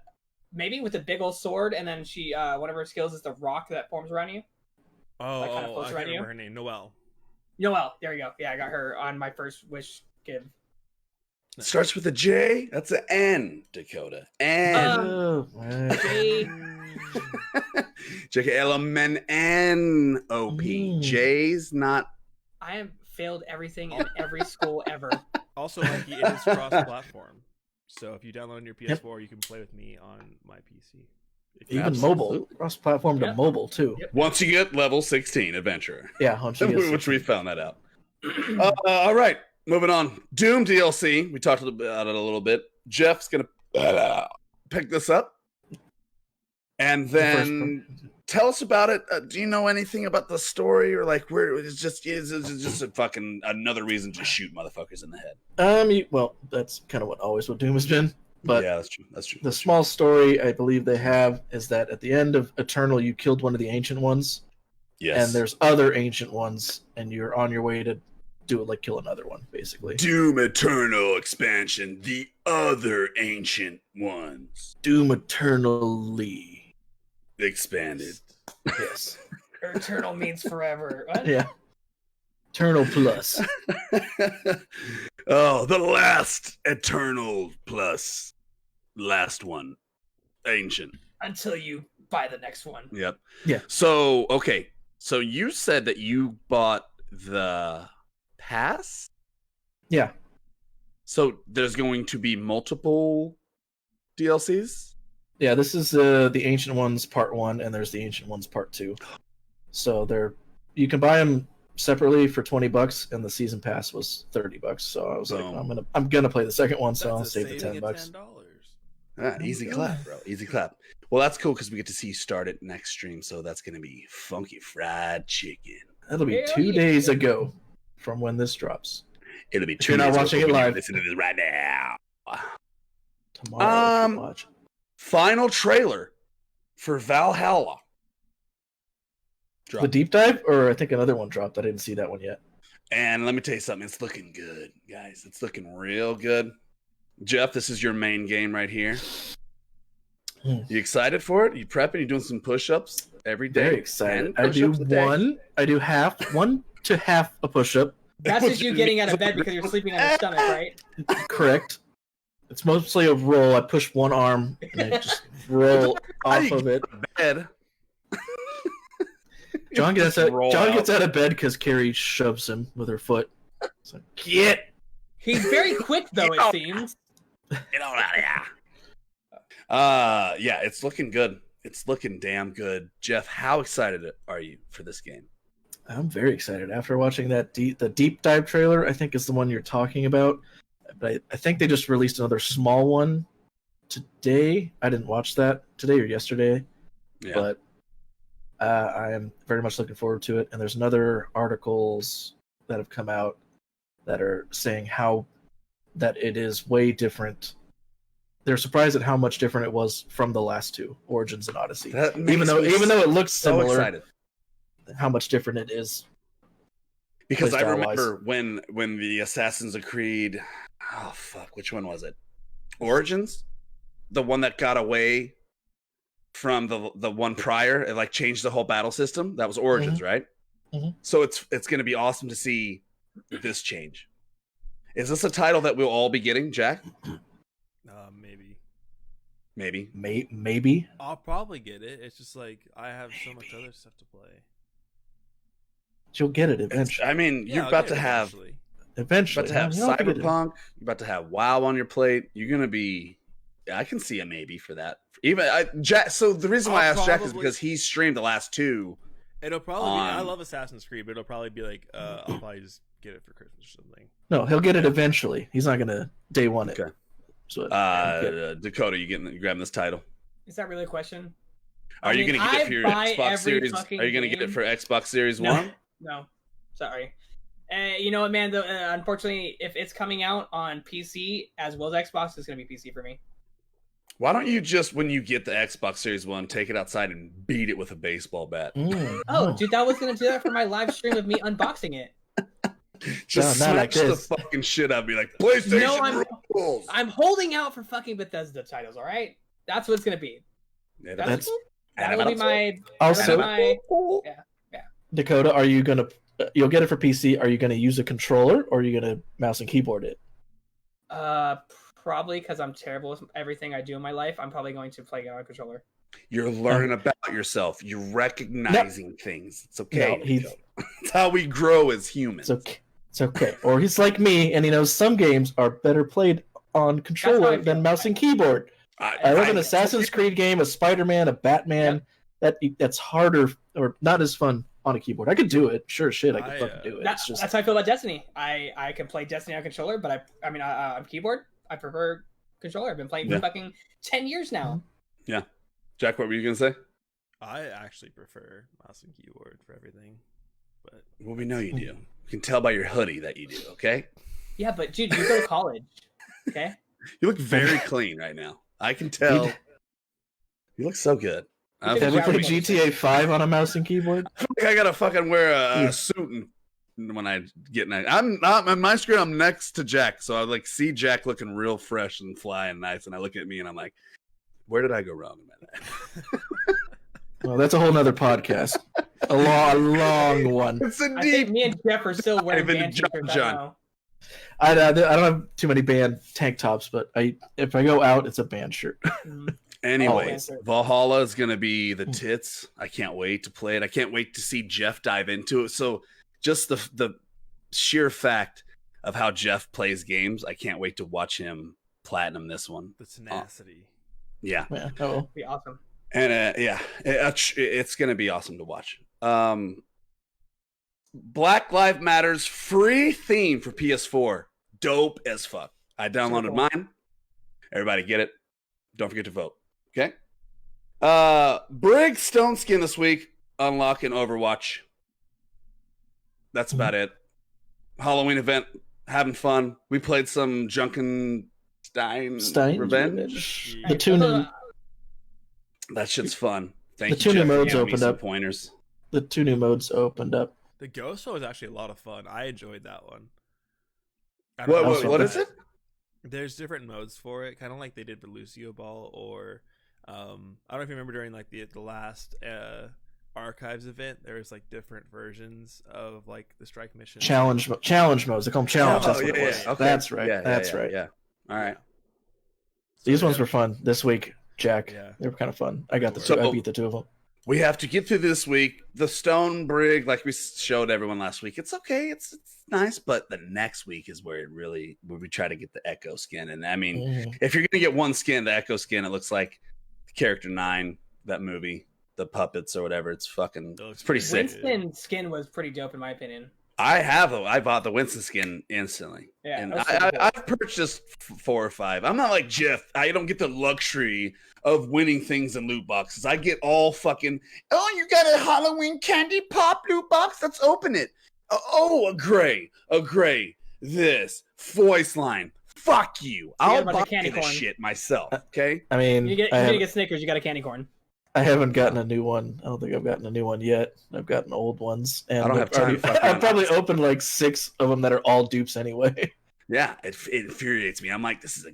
maybe with a big old sword, and then she one of her skills is the rock that forms around you. Oh, Like, kinda I close can't around you? remember her name. Noelle. Noelle, there you go. Yeah, I got her on my first wish give. Starts with a J. That's an N, Dakota. N. Oh, man. J. JKLMNNOP. Mm. J's not. I have failed everything in every school ever. Also, Mikey, it is cross-platform. So if you download on your PS4, you can play with me on my PC. If you- Even Absolutely. mobile, cross-platform to Yep. mobile too. Yep. Once you get level 16 adventurer, Yeah, once you get which we found that out. All right, moving on. Doom DLC. We talked about it a little bit. Jeff's gonna pick this up, and then tell us about it. Do you know anything about the story, or like where it's just a fucking another reason to shoot motherfuckers in the head? Well, that's kind of what Doom has been. But yeah, that's true. That's true. the small story I believe they have is that at the end of Eternal, you killed one of the ancient ones, Yes. and there's other ancient ones, and you're on your way to do it, like kill another one, basically. Doom Eternal expansion. The other ancient ones Doom Eternally. expanded. Yes. Eternal means forever. What? Yeah. Eternal Plus. Oh, the last Eternal plus last one. Ancient. Until you buy the next one. Yep. Yeah. So, okay. So you said that you bought the pass? Yeah. So there's going to be multiple DLCs? Yeah, this is the Ancient Ones Part 1, and there's the Ancient Ones Part 2. So you can buy them separately for $20, and the season pass was $30. So I was Boom. like, I'm gonna play the second one, so I'll That's a save the saving of $10. $10. Ah, easy clap, bro. Easy clap. Well, that's cool because we get to see you start it next stream. So that's going to be funky fried chicken. That'll be Hell 2 yeah. days ago from when this drops. It'll be If 2 you're not days watching before it we live. listen to this right now. Tomorrow, if you watch. Final trailer for Valhalla. The Drop. deep dive, or I think another one dropped. I didn't see that one yet. And let me tell you something. It's looking good, guys. It's looking real good. Jeff, this is your main game right here. You excited for it? You prepping? You doing some push-ups every day? Very excited. 10 I do push-ups a day? one. I do one to half a push-up. That's just you getting out of bed because you're sleeping on your stomach, right? Correct. It's mostly a roll. I push one arm and I just roll off of it. Bed. John gets Roll out of bed because Carrie shoves him with her foot. It's like, get. He's very quick though. It seems. Get on out of here. Yeah, it's looking good. It's looking damn good. Jeff, how excited are you for this game? I'm very excited. After watching the deep dive trailer, I think is the one you're talking about. But I think they just released another small one today. I didn't watch that today or yesterday, but I am very much looking forward to it. And there's another articles that have come out that are saying how that it is way different. They're surprised at how much different it was from the last two, Origins and Odyssey. Even though it looks similar, excited. How much different it is. Because I remember when the Assassin's Creed, oh fuck, which one was it? Origins, the one that got away from the one prior, it like changed the whole battle system. That was Origins, right? Mm-hmm. So it's going to be awesome to see this change. Is this a title that we'll all be getting, Jack? Maybe. I'll probably get it. It's just like I have so much other stuff to play. You'll get it eventually. I mean, you're about to have eventually. About to have Cyberpunk. You're about to have WoW on your plate. You're gonna be. I can see a maybe for that. Even Jack. So the reason why I asked Jack is because he streamed the last two. It'll probably be. I love Assassin's Creed, but it'll probably be like I'll probably just get it for Christmas or something. No, he'll get it eventually. He's not gonna day one it. Okay. So, Dakota, you grabbing this title? Is that really a question? Are you going to get it for your Xbox Series? Are you going to get it for Xbox Series One? No, sorry. You know what, man? Unfortunately, if it's coming out on PC as well as Xbox, it's going to be PC for me. Why don't you just, when you get the Xbox Series One, take it outside and beat it with a baseball bat? Oh, dude, that was going to do that for my live stream of me unboxing it. Just smash the fucking shit out of me, like PlayStation rules. I'm holding out for fucking Bethesda titles. All right, that's what it's gonna be. Yeah, that'll be my. Also, yeah. Dakota, are you gonna? You'll get it for PC. Are you gonna use a controller or are you gonna mouse and keyboard it? Probably because I'm terrible with everything I do in my life. I'm probably going to play it on a controller. You're learning about yourself. You're recognizing things. It's okay. No, it's how we grow as humans. It's okay. Or he's like me, and he knows some games are better played on controller than mouse and keyboard. I love an Assassin's Creed game, a Spider-Man, a Batman. That's harder or not as fun on a keyboard. I could do it. Sure as shit, I could fucking do it. That's how I feel about Destiny. I can play Destiny on controller, but I'm keyboard. I prefer controller. I've been playing for fucking 10 years now. Yeah. Jack, what were you going to say? I actually prefer mouse and keyboard for everything. But well, we know you do. You can tell by your hoodie that you do, okay? Yeah, but dude, you go to college, okay? You look very clean right now. I can tell. You look so good. Have you played GTA 5 on a mouse and keyboard? I feel like I gotta fucking wear a suit when I get in. I'm not on my screen. I'm next to Jack, so I like see Jack looking real fresh and fly and nice, and I look at me and I'm like, where did I go wrong in my life? Well, that's a whole nother podcast. A long one. I think me and Jeff are still wearing band t-shirts. I don't have too many band tank tops, but if I go out, it's a band shirt. Anyways, Valhalla is going to be the tits. I can't wait to play it. I can't wait to see Jeff dive into it. So just the sheer fact of how Jeff plays games, I can't wait to watch him platinum this one. The tenacity. Yeah. It'll be awesome. And it's going to be awesome to watch. Black Lives Matter's free theme for PS4. Dope as fuck. I downloaded mine. Everybody get it. Don't forget to vote. Okay? Brig Stone Skin this week. Unlock in Overwatch. That's about it. Halloween event. Having fun. We played some Junkenstein Revenge. The two that shit's fun. The two new modes opened up. Pointers. The two new modes opened up. The Ghost was actually a lot of fun. I enjoyed that one. What is it? There's different modes for it, kind of like they did for Lucio Ball, or I don't know if you remember during like the last Archives event, there was like different versions of like the strike mission. Challenge modes. They call them challenge. That's what it was. Okay. That's right. Yeah. All right. These ones were fun this week, Jack. Yeah. They were kind of fun. I got the So- two. I beat the two of them. We have to get through this week. The Stone Brig, like we showed everyone last week, it's okay. It's nice, but the next week is where we try to get the Echo skin. And I mean, if you're gonna get one skin, the Echo skin, it looks like Character 9, that movie, the puppets or whatever. It's pretty sick. Winston skin was pretty dope in my opinion. I bought the Winston skin instantly. Yeah, and that's pretty cool. I've purchased 4 or 5. I'm not like Jeff. I don't get the luxury of winning things in loot boxes. I get all fucking, oh, you got a Halloween candy pop loot box? Let's open it. Oh, a gray, this voice line. Fuck you. I'll buy this shit myself. Okay. I mean, You're gonna get Snickers. You got a candy corn. I haven't gotten a new one. I don't think I've gotten a new one yet. I've gotten old ones, and I don't have time. I've probably opened like 6 of them that are all dupes anyway. Yeah, it infuriates me. I'm like, this is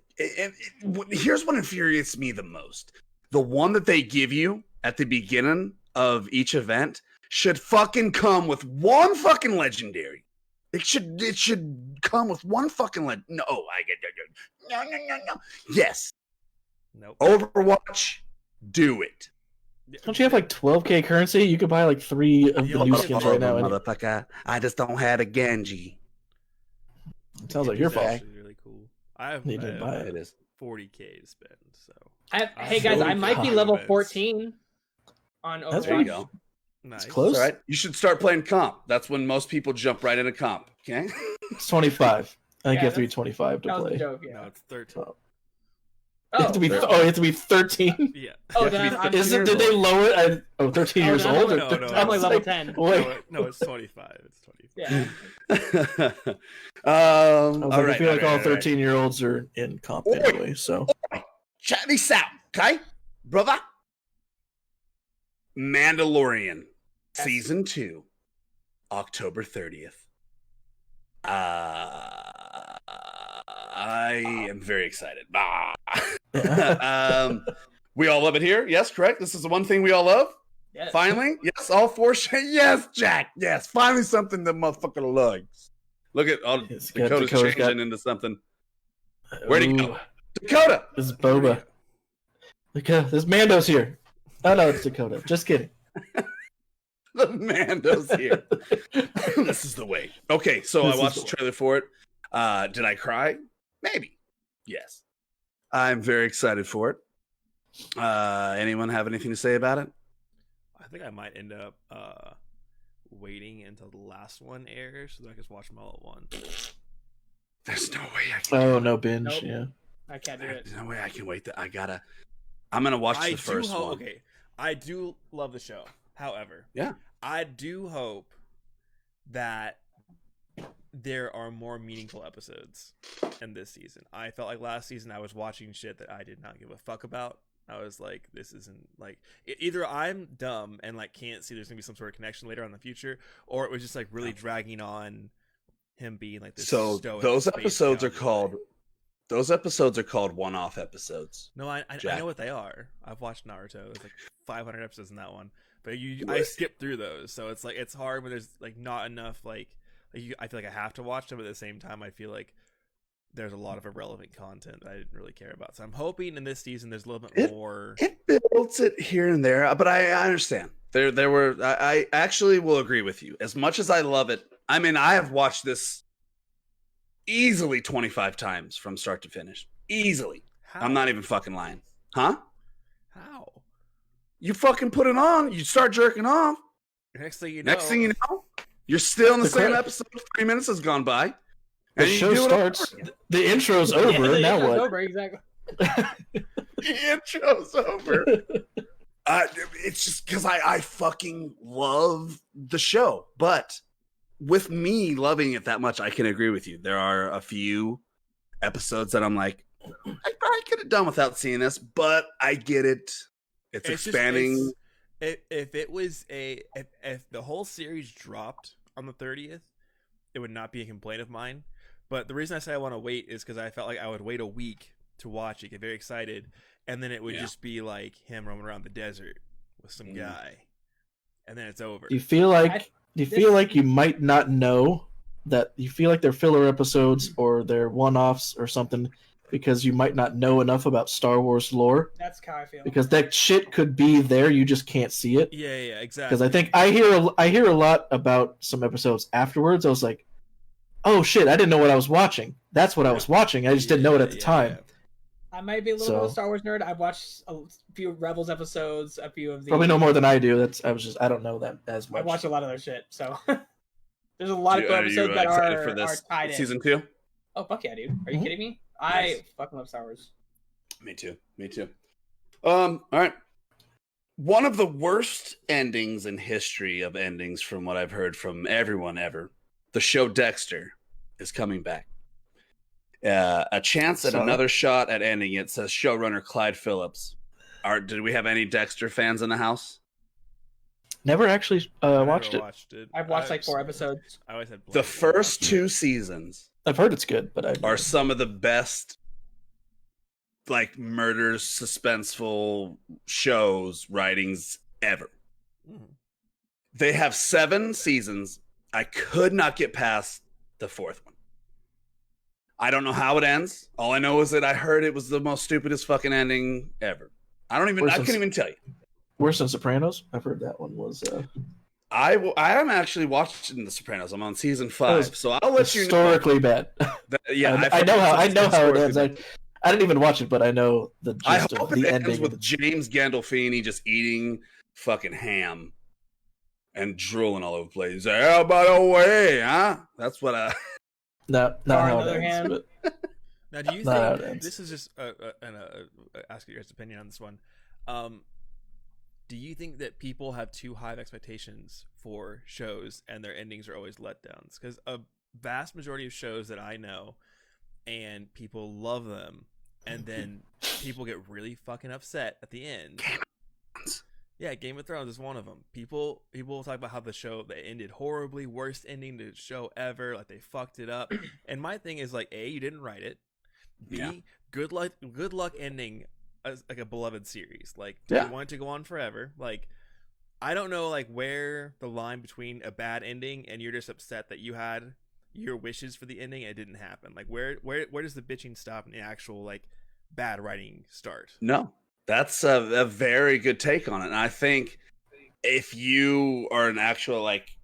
here's what infuriates me the most. The one that they give you at the beginning of each event should fucking come with one fucking legendary. It should come with one fucking no. No. Yes. Nope. Overwatch, do it. Don't you have like 12k currency? You could buy like 3 of the new skins right now. Motherfucker, I just don't have a Genji. It sounds like your fault. Actually really cool. I have Need to buy it. It is 40k to spend. So Hey guys, I might be level 14 on Overwatch. That's there you go. nice. It's close. All right, you should start playing comp. That's when most people jump right into comp. Okay. It's 25. I think Yeah, you have to be 25 to That was a play. joke, No, yeah. it's 13. You have to be, you have to be 13. Yeah. Oh, then I'm Is it? Did they lower it? 13 years then old? I'm Or no, I'm like level like, 10. Wait. No, it's 25. It's 25. Yeah. I was all like, right, I feel like all right. 13-year-olds are in comp Oi. anyway. So Check this out, okay, brother? Mandalorian season 2, October 30th. I am very excited. We all love it here. Yes, correct. This is the one thing we all love. Yes. Finally, yes, all 4. Yes, Jack. Yes, finally something that motherfucker likes. Look at all It's got- Dakota's Dakota's changing got- into something. Where'd he go? Ooh, Dakota. this is Boba. Dakota, this Mando's here. Oh no, it's Dakota. Just kidding. The Mando's here. This is the way. Okay, so This I is watched the the trailer for it. Did I cry? Maybe. Yes. I'm very excited for it. Anyone have anything to say about it? I think I might end up waiting until the last one airs so that I can just watch them all at once. There's no way I can. Oh no, binge. Nope. Yeah. I can't do it. There's no way I can wait. I'm gonna watch the first one. Okay, I do love the show. However, Yeah. I do hope that there are more meaningful episodes in this season. I felt like last season I was watching shit that I did not give a fuck about. I was like, this isn't like either I'm dumb and like can't see there's gonna be some sort of connection later on in the future, or it was just like really dragging on him being like this. So stoic those space episodes are cowboy. called. Those episodes are called one-off episodes. No, I Jack. know what they are. I've watched Naruto. There's like 500 episodes in that one, but I skipped through those, so it's like it's hard when there's like not enough I feel like I have to watch them, but at the same time I feel like there's a lot of irrelevant content that I didn't really care about. So I'm hoping in this season there's a little bit more. It builds it here and there, but I understand. There were. I actually will agree with you. As much as I love it, I mean, I have watched this easily 25 times from start to finish. Easily. How? I'm not even fucking lying. Huh? How? You fucking put it on. You start jerking off. Next thing you know. Next thing you know, you're still in the The same cra- episode. 3 minutes has gone by. The and you show do it starts. over again. The intro's over. Yeah, the Now intro's what? Over, exactly. The intro's over. It's just because I fucking love the show. But with me loving it that much, I can agree with you. There are a few episodes that I'm like, I probably could have done without seeing this, but I get it. It's just- expanding. if it was if the whole series dropped on the 30th, it would not be a complaint of mine. But the reason I say I want to wait is because I felt like I would wait a week to watch it, get very excited, and then it would just be like him roaming around the desert with some guy, and then it's over. Do you feel like you might not know that you feel like they're filler episodes or they're one-offs or something because you might not know enough about Star Wars lore. That's how I feel. Because that shit could be there, you just can't see it. Yeah, exactly. Because I think I hear a lot about some episodes afterwards. I was like, oh shit, I didn't know what I was watching. That's what I was watching. I just didn't know it at the time. Yeah. I might be a little bit of a Star Wars nerd. I've watched a few Rebels episodes, a few of the. Probably no more than I do. I don't know that as much. I watch a lot of their shit, so there's a lot of episodes that are tied in. Season 2? Oh fuck yeah, dude! Are you kidding me? I fucking love Star Wars. Me too. All right. One of the worst endings in history of endings, from what I've heard from everyone ever, the show Dexter is coming back. A chance at another shot at ending it, says showrunner Clyde Phillips. Did we have any Dexter fans in the house? Never actually watched it. I've watched like 4 episodes. I always had The first 2 seasons I've heard it's good, but are some of the best like murders, suspenseful shows, writings ever. They have 7 seasons. I could not get past the 4th one. I don't know how it ends. All I know is that I heard it was the most stupidest fucking ending ever. I couldn't even tell you. Worse than Sopranos? I've heard that one was. I am actually watching The Sopranos. I'm on season 5, so I'll let you know. Historically bad. Yeah, I know how it ends. I didn't even watch it, but I know the gist of the ending. Ends with James Gandolfini just eating fucking ham and drooling all over the place. He's like, oh, by the way, huh? That's what I. Not how it ends. But... Now, do you think this is just ask your guys' opinion on this one? Do you think that people have too high of expectations for shows and their endings are always letdowns? Because a vast majority of shows that I know, and people love them, and then people get really fucking upset at the end. Yeah, Game of Thrones is one of them. People will talk about how the show they ended horribly, worst ending to the show ever, like they fucked it up. And my thing is like, A, you didn't write it. B, good luck ending like a beloved series. Like, do you want it to go on forever? Like, I don't know like where the line between a bad ending and you're just upset that you had your wishes for the ending and it didn't happen. Like, where does the bitching stop and the actual like bad writing start? No. That's a very good take on it. And I think if you are an actual, like,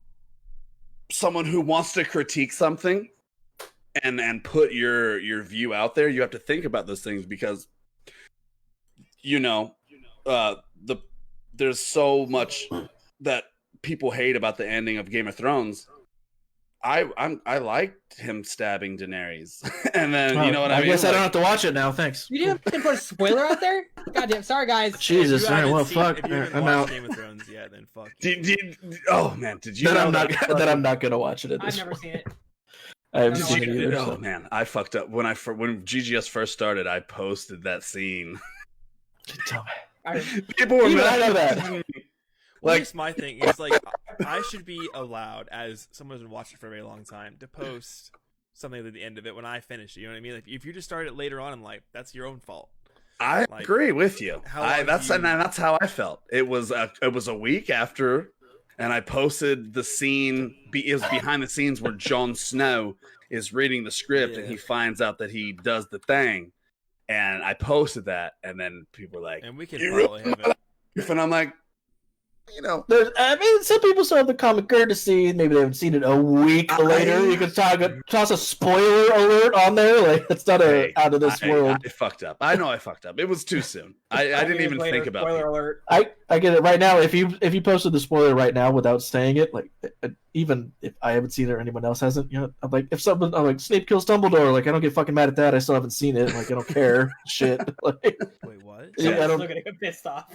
someone who wants to critique something and put your view out there, you have to think about those things because, there's so much that people hate about the ending of Game of Thrones. I liked him stabbing Daenerys, and then you know what I mean. I guess I don't have to watch it now. Thanks. You didn't put a spoiler out there. Goddamn, sorry guys. Jesus, all right, well, fuck. I'm out. Game of Thrones, yeah, then fuck. Oh man, did you? I'm not gonna watch it. I've never seen it. I haven't seen it either. Oh man, I fucked up when GGS first started. I posted that scene. People were mad at that. Like, it's my thing. It's like I should be allowed, as someone who's been watching it for a very long time, to post something at the end of it when I finish it. You know what I mean? Like, if you just started it later on in life, that's your own fault. I agree with you. That's how I felt. It was a week after, and I posted the scene. It was behind the scenes where Jon Snow is reading the script and he finds out that he does the thing, and I posted that, and then people were like, "And we can probably have it." And I'm like. Some people still have the common courtesy. Maybe they haven't seen it a week later. You can toss a spoiler alert on there. Like, it's not out of this world. I fucked up. I know I fucked up. It was too soon. I didn't even think about it. Spoiler alert. I get it right now. If you posted the spoiler right now without saying it, like even if I haven't seen it or anyone else hasn't, I'm like, I'm like Snape kills Dumbledore. Like, I don't get fucking mad at that. I still haven't seen it. Like, I don't care. Shit. Like, wait, what? Yeah, I'm still gonna get pissed off.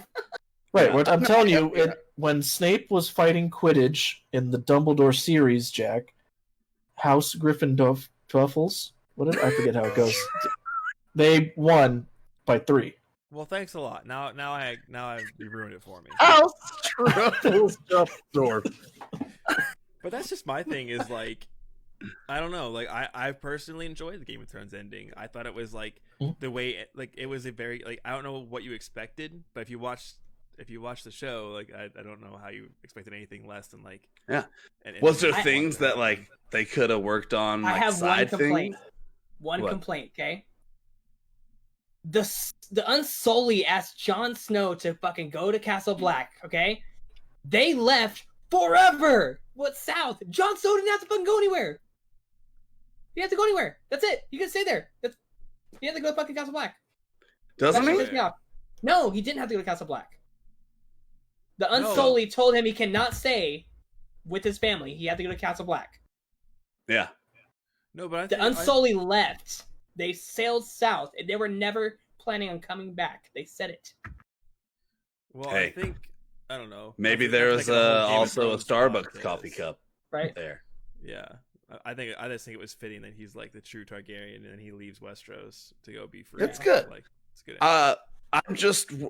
Right, what I'm telling you, when Snape was fighting Quidditch in the Dumbledore series, Jack, House Gryffindors, I forget how it goes. They won by 3. Well, thanks a lot. Now you ruined it for me. House Gryffindor. But that's just my thing. Is like, I don't know. Like, I personally enjoyed the Game of Thrones ending. I thought it was like the way, like, it was a very like, I don't know what you expected, but if you watch the show, like, I don't know how you expected anything less than like Was there things that like they could have worked on? I like, have side one complaint. Things? One complaint, okay? the Unsullied asked Jon Snow to fucking go to Castle Black. Okay, they left forever. What south? Jon Snow didn't have to fucking go anywhere. He had to go anywhere. That's it. You can stay there. He had to go to fucking Castle Black. Doesn't he? No, he didn't have to go to Castle Black. The Unsullied told him he cannot stay with his family. He had to go to Castle Black. Yeah. No, but The Unsullied left. They sailed south, and they were never planning on coming back. They said it. Well, Hey. I don't know. Maybe That's there's like a whole Game of also a Thrones Starbucks podcast. coffee cup Right? there. Yeah. I just think it was fitting that he's like the true Targaryen and he leaves Westeros to go be free. It's good. Like, it's good.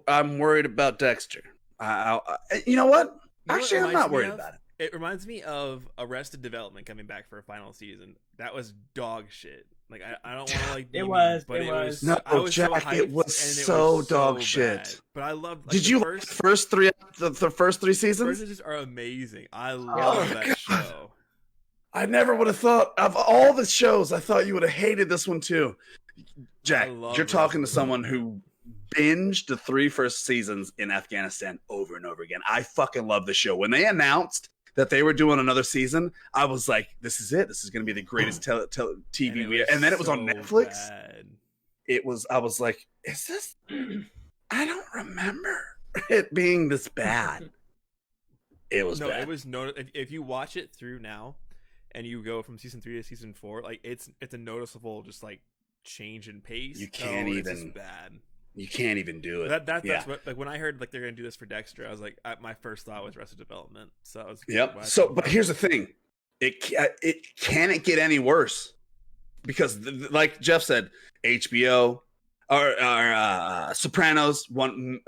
I'm worried about Dexter. You know what? You know what Actually, it I'm not reminds me worried of? about it. It reminds me of Arrested Development coming back for a final season. That was dog shit. Like I don't want to like. It was. No, I was Jack, so hyped, it was and so dog bad. shit. But I loved. Like, Did you like the first three? The first three seasons? First are amazing. I love that God. show. I never would have thought of all the shows. I thought you would have hated this one too. Jack, love you're talking to Arrested someone who binged the 3 first seasons in Afghanistan over and over again. I fucking love the show. When they announced that they were doing another season, I was like, "This is it. This is going to be the greatest TV we." And then it was on Netflix. Bad. It was. I was like, "Is this?" I don't remember it being this bad. It was bad. It was if you watch it through now, and you go from season 3 to season 4, like it's a noticeable just like change in pace. You can't it's even- just bad. You can't even do it. That's what, like when I heard like they're gonna do this for Dexter, I was like, my first thought was Arrested Development. So I was Yep. So, but here's the thing: it can't get any worse because, like Jeff said, HBO or Sopranos one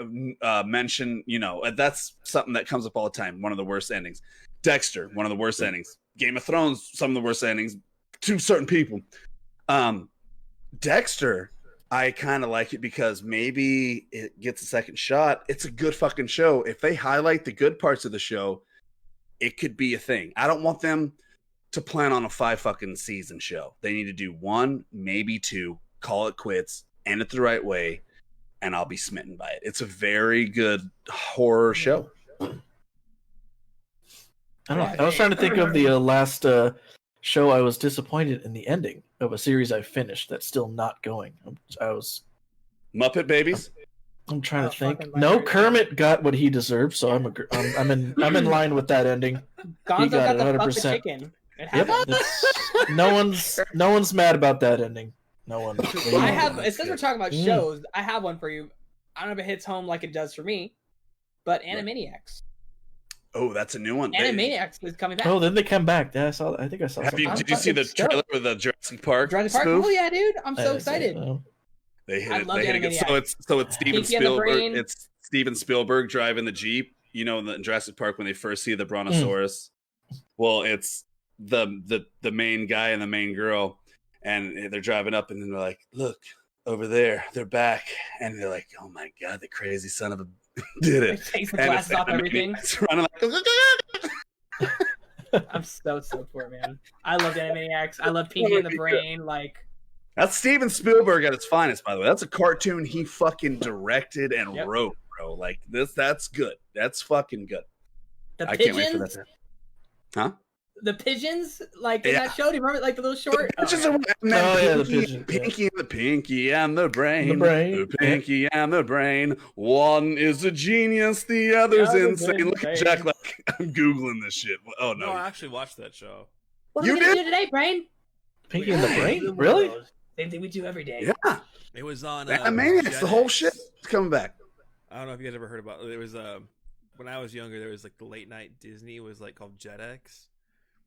mention. You know, that's something that comes up all the time. One of the worst endings. Dexter, one of the worst endings. Game of Thrones, some of the worst endings to certain people. Dexter, I kind of like it because maybe it gets a second shot. It's a good fucking show. If they highlight the good parts of the show, it could be a thing. I don't want them to plan on a 5 fucking season show. They need to do 1, maybe 2, call it quits, end it the right way, and I'll be smitten by it. It's a very good horror show. I don't know. I was trying to think of the last show I was disappointed in the ending of a series I finished that's still not going. Muppet Babies. I'm trying to think. fucking No, Larry. Kermit got what he deserved, so I'm in line with that ending. Gonzo got got it the fuck 100%. the chicken. It Yep, happened. no one's mad about that ending. No one. I have. that's Since we're good. talking about Mm. shows, I have one for you. I don't know if it hits home like it does for me, but Animaniacs. Oh, that's a new one. Animaniacs is coming back. Oh, then they come back. Yeah, I think I saw. Did you something. see the fucking stoked. trailer with the Jurassic Park Jurassic Park. spoof? Oh yeah, dude! I'm so I- excited. They hit I it. love They hit it good. Animaniacs. So it's Steven Pinky and the Spielberg. Brain. It's Steven Spielberg driving the Jeep. You know, in the Jurassic Park when they first see the Brontosaurus. Well, it's the main guy and the main girl, and they're driving up, and then they're like, "Look over there, they're back," and they're like, "Oh my god, the crazy son of a did It it!" takes the And glasses off everything. It's running like. I'm so stoked for it, man. I love Animaniacs. I love Pinky and the Brain. Like, That's Steven Spielberg at its finest, by the way. That's a cartoon he fucking directed and Yep. wrote, bro. Like that's good. That's fucking good. the I can't wait for that. pigeons. Huh? The pigeons, like in Yeah. that show. Do you remember like the little short? The pigeons Oh, are- and then Oh, yeah, the Pinky, pigeon, yeah. Pinky and the brain. The brain. The Pinky and the brain. One is a genius, the other's The other's insane. Look at insane. Jack like I'm Googling this shit. Oh No, no. I actually watched that show. what You are we gonna did? do today, Brain? Pinky and the Yeah. Brain. Really? Same thing we do every day. Yeah. It was on Animaniacs, the whole Jetix. shit is coming back. I don't know if you guys ever heard about it. There was when I was younger, there was like the late night Disney was like called Jetix,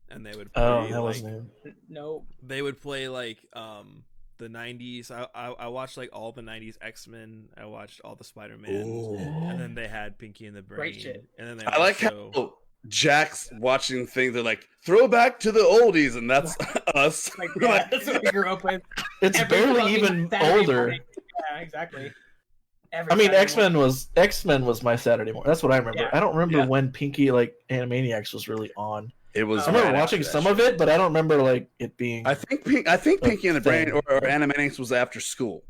and they would play, Oh, that like, wasn't it. No. they would play like the 90s. I watched like all the 90s X-Men. I watched all the Spider-Mans. Ooh. And then they had Pinky and the Brain. Great shit. And then they I like also, how Jack's watching things. They're like throwback to the oldies, and that's us. Like, We're yeah, like, that's what we grew up with. It's Every barely fucking even Saturday older. morning. Yeah, exactly. Every I mean, Saturday morning. X-Men was my Saturday morning. That's what I remember. Yeah. I don't remember Yeah. when Pinky like Animaniacs was really on. it was. I remember right watching after some that of it, but I don't remember like it being. shit. I think Pinky and the Brain thing. or Animaniacs was after school.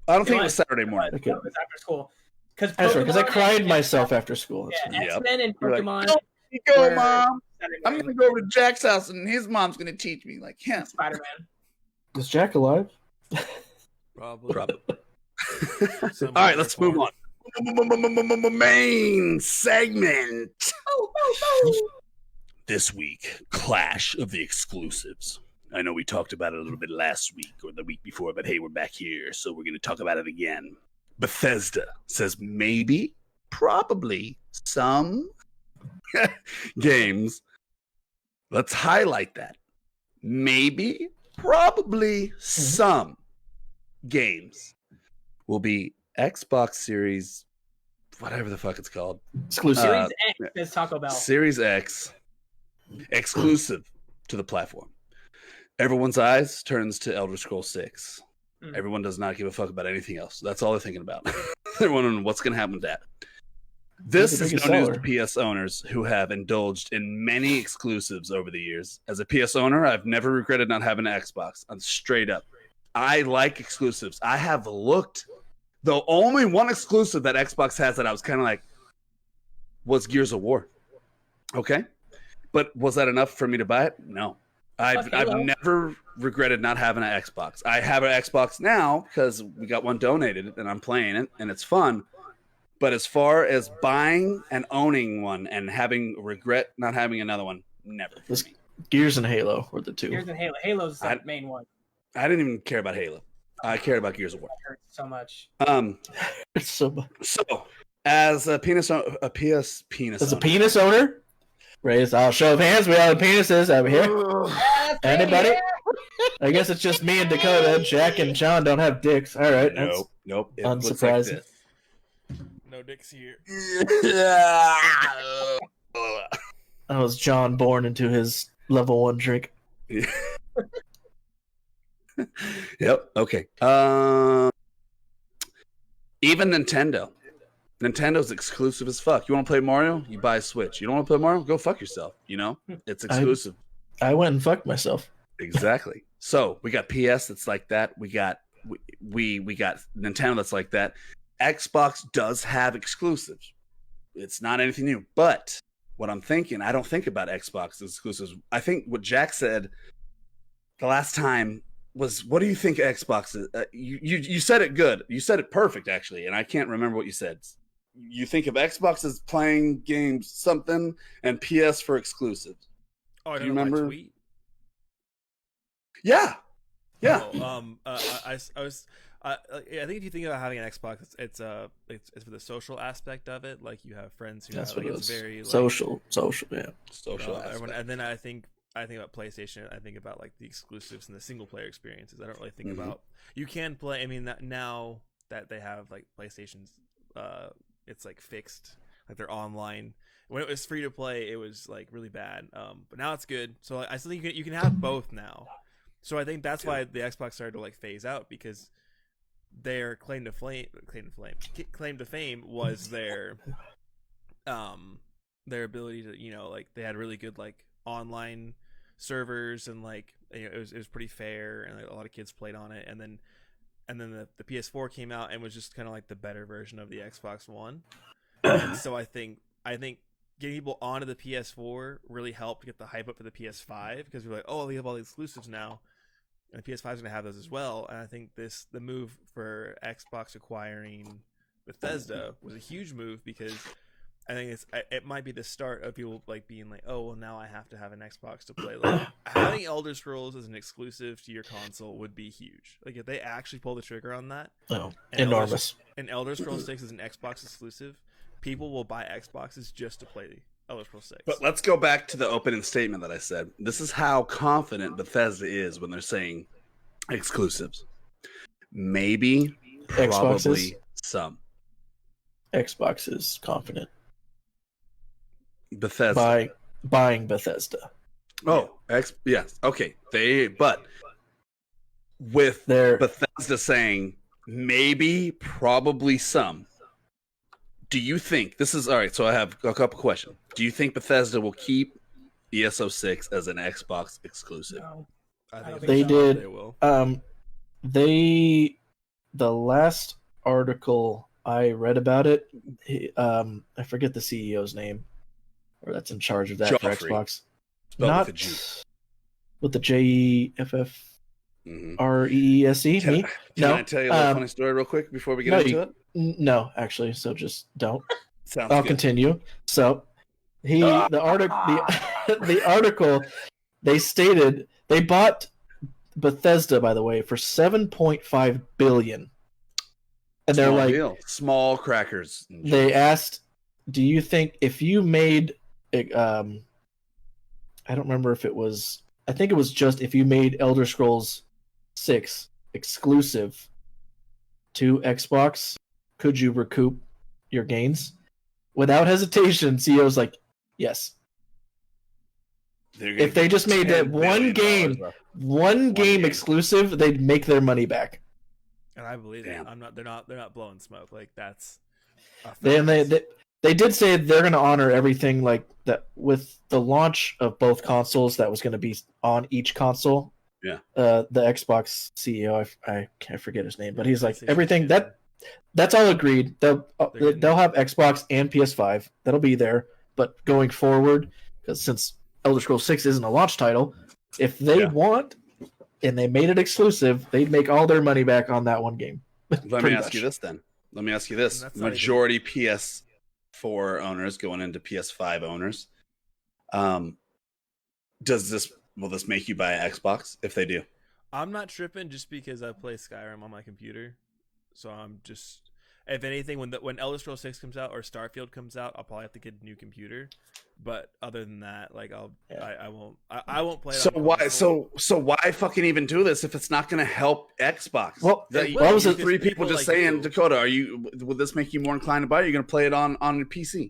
I don't think it was Saturday morning. Okay. It was after school. Because I cried myself after school. Yeah, Yep. X-Men and You're like, Pokemon. You go, were Mom. Saturday I'm morning. gonna go over to Jack's house and his mom's gonna teach me like him. Spider-Man. Is Jack alive? Probably. All Some right, other let's move form. on. Main segment. This week, Clash of the Exclusives. I know we talked about it a little bit last week or the week before, but hey, we're back here, so we're going to talk about it again. Bethesda says maybe, probably, some games. Let's highlight that. Maybe, probably, some games will be Xbox Series, whatever the fuck it's called. Exclusive. Series X is Taco Bell. Series X, exclusive to the platform. Everyone's eyes turns to Elder Scrolls 6. Everyone does not give a fuck about anything else. That's all they're thinking about. They're wondering what's going to happen with that. This is no news to PS owners who have indulged in many exclusives over the years. As a PS owner, I've never regretted not having an Xbox. I'm straight up. I like exclusives. I have looked. The only one exclusive that Xbox has that I was kind of like was Gears of War. Okay. But was that enough for me to buy it? No. I've never regretted not having an Xbox. I have an Xbox now because we got one donated and I'm playing it and it's fun. But as far as buying and owning one and having regret not having another one, never. Gears and Halo were the two. Gears and Halo. Halo's the main one. I didn't even care about Halo. I cared about Gears of War. That hurts so much. So as a penis owner, raise all show of hands. We all have penises over here. Anybody? I guess it's just me and Dakota. Jack and John don't have dicks. All right. Nope. It unsurprising. Looks like No dicks here. That was John born into his level 1 drink. Yep. Okay. Even Nintendo. Nintendo's exclusive as fuck. You want to play Mario? You buy a Switch. You don't want to play Mario? Go fuck yourself. You know, it's exclusive. I went and fucked myself. Exactly. So we got PS that's like that. We got Nintendo that's like that. Xbox does have exclusives. It's not anything new. But what I'm thinking, I don't think about Xbox exclusives. I think what Jack said the last time was, what do you think Xbox is? You said it good. You said it perfect, actually, and I can't remember what you said. You think of Xbox as playing games something and PS for exclusives. Oh, I do you remember? My tweet? Yeah. I think if you think about having an Xbox, it's for the social aspect of it. Like you have friends who That's have, what like, it's very social, yeah. Social aspect. And then I think about PlayStation. I think about like the exclusives and the single player experiences. I don't really think about, you can play. I mean, now that they have like PlayStation's, it's like fixed, like they're online. When it was free to play, it was like really bad. But now it's good. So I still think you can have both now. So I think that's why the Xbox started to like phase out, because their claim to fame was their ability to, you know, like they had really good like online servers, and like, you know, it was pretty fair, and like, a lot of kids played on it. And then the PS4 came out and was just kind of like the better version of the Xbox One. And so I think getting people onto the PS4 really helped get the hype up for the PS5, because we're like, oh, we have all the exclusives now, and the PS5 is going to have those as well. And I think the move for Xbox acquiring Bethesda was a huge move, because I think it might be the start of people like being like, oh, well, now I have to have an Xbox to play. Like having Elder Scrolls as an exclusive to your console would be huge. Like if they actually pull the trigger on that, enormous. Elder Scrolls 6 is an Xbox exclusive, people will buy Xboxes just to play Elder Scrolls 6. But let's go back to the opening statement that I said. This is how confident Bethesda is when they're saying exclusives. Maybe, probably, some. Xbox is confident. Bethesda. Buying Bethesda. Oh, yes. Okay. But with Bethesda saying maybe, probably, some. Do you think this is all right? So I have a couple questions. Do you think Bethesda will keep ESO 6 as an Xbox exclusive? No. I think they did. They will. the last article I read about it, I forget the CEO's name, or that's in charge of that for Joffrey. Xbox. Spelled Not with a G. with the JEFFREESE. Can Me? I tell you a little funny story real quick before we get into it? No, actually. So just don't. Sounds I'll good. continue. So the article they stated they bought Bethesda, by the way, for $7.5 billion, and they're Small like, deal. Small crackers. they asked, "Do you think if you made, I don't remember if it was, I think it was just if you made Elder Scrolls 6 exclusive to Xbox, could you recoup your gains?" Without hesitation, CEO's like, yes. If they just made that one game exclusive, they'd make their money back. And I believe that. They're not blowing smoke. Like that's. They did say they're going to honor everything like that with the launch of both consoles. That was going to be on each console. Yeah. The Xbox CEO, I can't forget his name, but he's like everything that's all agreed. They'll have Xbox and PS5. That'll be there. But going forward, because since Elder Scrolls 6 isn't a launch title, if they want and they made it exclusive, they'd make all their money back on that one game. Let me ask you this then. Majority PS4 owners going into PS5 owners. Will this make you buy an Xbox if they do? I'm not tripping just because I play Skyrim on my computer. So I'm just, if anything, when Elder Scrolls 6 comes out or Starfield comes out, I'll probably have to get a new computer. But other than that, like I won't play it. So why fucking even do this if it's not going to help Xbox? Well, what was it? Three people just saying, Dakota, would this make you more inclined to buy it? Are you going to play it on your PC?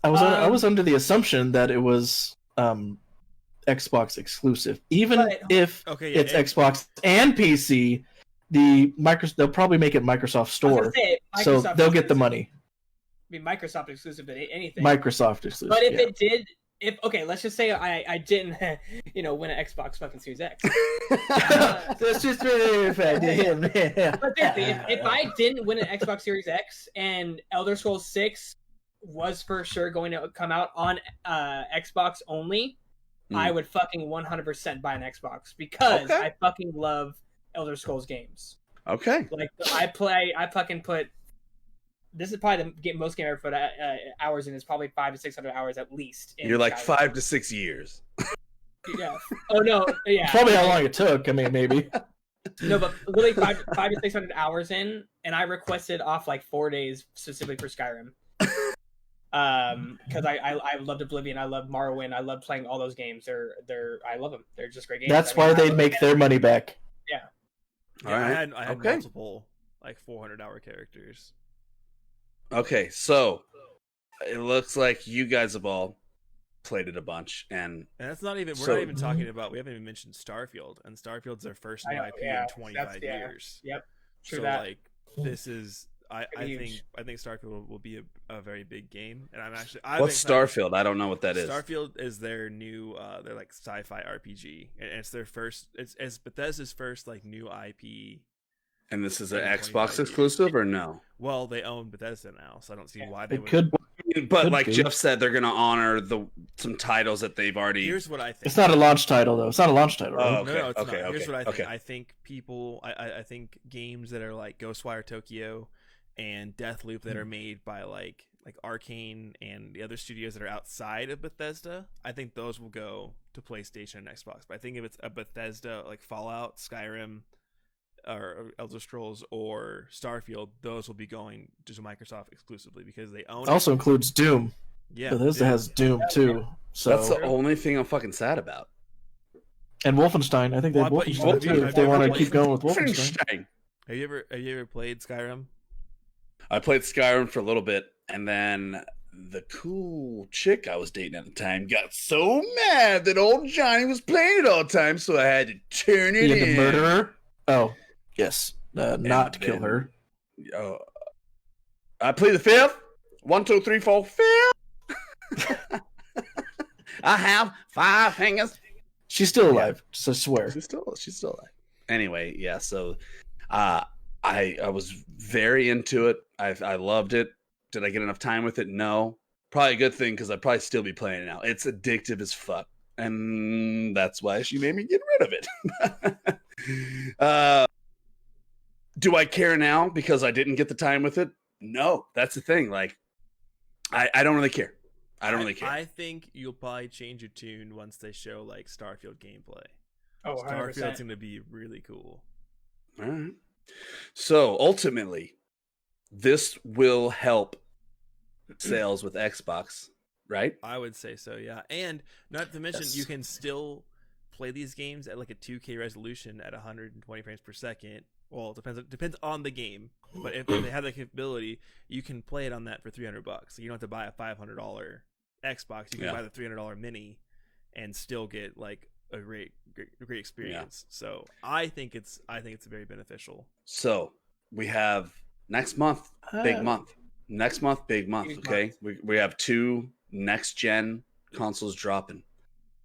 I was under the assumption that it was Xbox exclusive, even if it's Xbox and PC. They'll probably make it Microsoft Store, so they'll get the money. I mean, Microsoft exclusive, but anything. Microsoft exclusive. But if it did, let's just say I didn't, win an Xbox fucking Series X. That's just really bad to him. But seriously, if I didn't win an Xbox Series X and Elder Scrolls 6 was for sure going to come out on Xbox only, I would fucking 100% buy an Xbox because I fucking love Elder Scrolls games. Okay. Like I fucking put. This is probably the most game I ever put hours in. Is probably 500 to 600 hours at least. You're like Skyrim. 5 to 6 years. Yeah. Oh no. Yeah. Probably how long it took. I mean, maybe. No, but literally 5 to 600 hours in, and I requested off like 4 days specifically for Skyrim. Because I loved Oblivion, I love Morrowind, I love playing all those games. I love them. They're just great games. That's why they'd make their money back. Yeah. All right. I had multiple like 400-hour characters. Okay, so it looks like you guys have all played it a bunch, and that's not even. We're not even talking about. We haven't even mentioned Starfield, and Starfield's their first new IP in 25 years. Yep. True so that. Like this is. I think Starfield will be a very big game, and what's Starfield? I don't know what that is. Starfield is their new their like sci-fi RPG, and it's their first. It's Bethesda's first like new IP. And this is an Xbox exclusive or no? Well, they own Bethesda now, so I don't see why they could. But like Jeff said, they're going to honor some titles that they've already. Here's what I think. It's not a launch title though. It's not a launch title. Right? Oh, okay. No, it's okay. not. Okay. Here's what I think. Okay. I think people. I think games that are like Ghostwire Tokyo and Deathloop that are made by like Arcane and the other studios that are outside of Bethesda, I think those will go to PlayStation and Xbox. But I think if it's a Bethesda like Fallout, Skyrim, or Elder Scrolls or Starfield, those will be going to Microsoft exclusively because they own it. Also includes Doom. Yeah, Bethesda has Doom too. So that's the only thing I'm fucking sad about. And Wolfenstein. I think they have Wolfenstein too if they want to keep going with Wolfenstein. Have you ever played Skyrim? I played Skyrim for a little bit, and then the cool chick I was dating at the time got so mad that old Johnny was playing it all the time, so I had to turn it in. You had to murder her? Oh, yes. Not to kill her. I play the fifth. 1, 2, 3, 4, 5. I have 5 fingers. She's still alive, so I swear. She's still alive. Anyway, yeah, so I was very into it. I loved it. Did I get enough time with it? No. Probably a good thing because I'd probably still be playing it now. It's addictive as fuck. And that's why she made me get rid of it. Do I care now because I didn't get the time with it? No. That's the thing. Like, I don't really care. I don't really care. I think you'll probably change your tune once they show like Starfield gameplay. Oh, 100%. Starfield's going to be really cool. All right. So ultimately, this will help sales with Xbox, right? I would say so, yeah. And not to mention, you can still play these games at like a 2K resolution at 120 frames per second. Well, it depends on the game, but if they have the capability, you can play it on that for $300. So you don't have to buy a $500 Xbox. You can buy the $300 mini and still get like a great experience. Yeah. So I think it's very beneficial. So we have next month, big month. Next month, big month. Okay, we have 2 next gen consoles dropping.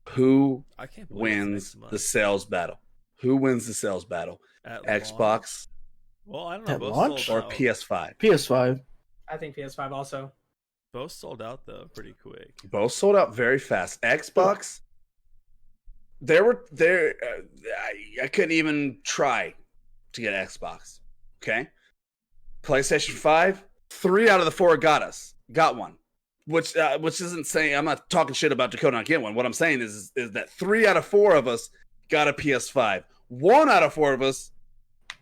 Who wins the sales battle? Who wins the sales battle? At Xbox. Launch? Well, I don't know. At Both launch? sold Or out. PS5. PS5. I think PS5 also. Both sold out though, pretty quick. Both sold out very fast. Xbox. I couldn't even try to get Xbox. Okay. PlayStation 5. 3 out of the 4 got one, which isn't saying I'm not talking shit about Dakota not getting one. What I'm saying is that 3 out of 4 of us got a PS5. 1 out of 4 of us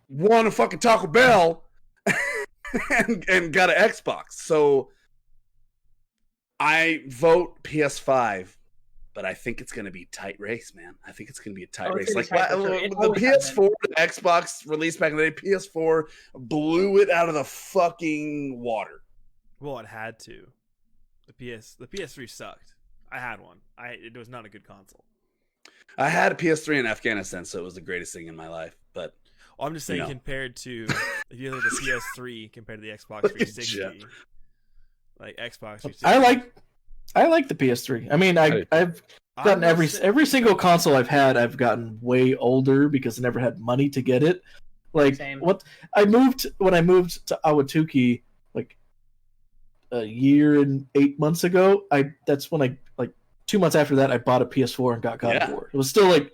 won a fucking Taco Bell and got an Xbox. So I vote PS5, but I think it's going to be a tight race, man. I think it's going to be a tight race. Like the PS4, the Xbox released back in the day, PS4 blew it out of the fucking water. Well, it had to. The PS3 sucked. I had one. It was not a good console. I had a PS3 in Afghanistan, so it was the greatest thing in my life. But I'm just saying, compared to if you look at the PS3 compared to the Xbox 360, like Xbox 360, I like the PS3. I mean, I've gotten every single console I've had. I've gotten way older because I never had money to get it. Like when I moved to Ahwatukee like a year and 8 months ago. That's when I 2 months after that I bought a PS4 and got God of War. It was still like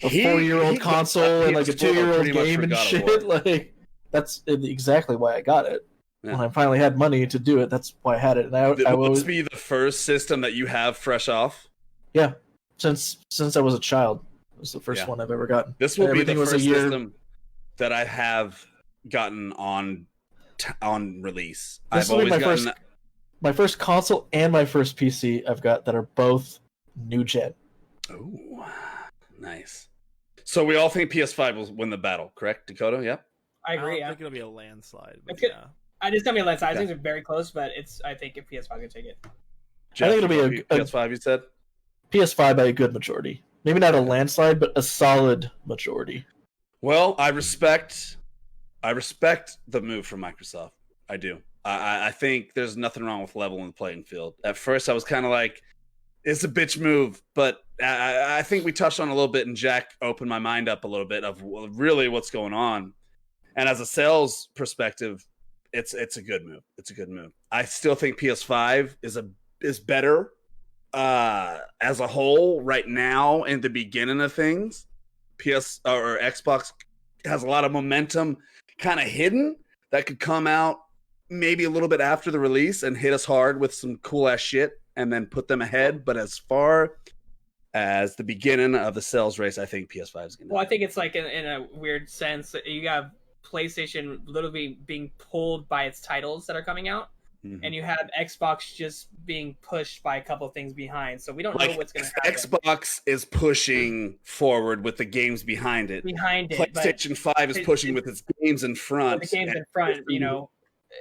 a 4-year-old console and like a 2-year-old game and shit. Like that's exactly why I got it. Yeah. When I finally had money to do it, that's why I had it. And I will this be the first system that you have fresh off? Yeah, since I was a child, it was the first one I've ever gotten. This will be the first system that I have gotten on release. I've always gotten my first console and my first PC I've got that are both new gen. Oh, nice. So we all think PS5 will win the battle, correct, Dakota? Yep. I agree. I think it'll be a landslide. But it's gonna be a landslide. I think it's very close, but I think if PS5 can take it. Jeff, I think it'll be a PS5. You said PS5 by a good majority. Maybe not a landslide, but a solid majority. Well, I respect the move from Microsoft. I do. I think there's nothing wrong with leveling the playing field. At first, I was kind of like, it's a bitch move, but I think we touched on a little bit, and Jack opened my mind up a little bit of really what's going on. And as a sales perspective, it's a good move. It's a good move. I still think PS5 is better as a whole right now in the beginning of things. Xbox has a lot of momentum kind of hidden that could come out maybe a little bit after the release and hit us hard with some cool ass shit and then put them ahead. But as far as the beginning of the sales race, I think PS5 is going to. Well, I think it's like in a weird sense, you have PlayStation literally being pulled by its titles that are coming out. Mm-hmm. And you have Xbox just being pushed by a couple of things behind. So we don't know what's going to happen. Xbox is pushing forward with the games behind it. PlayStation 5 is pushing with its games in front. The games in front,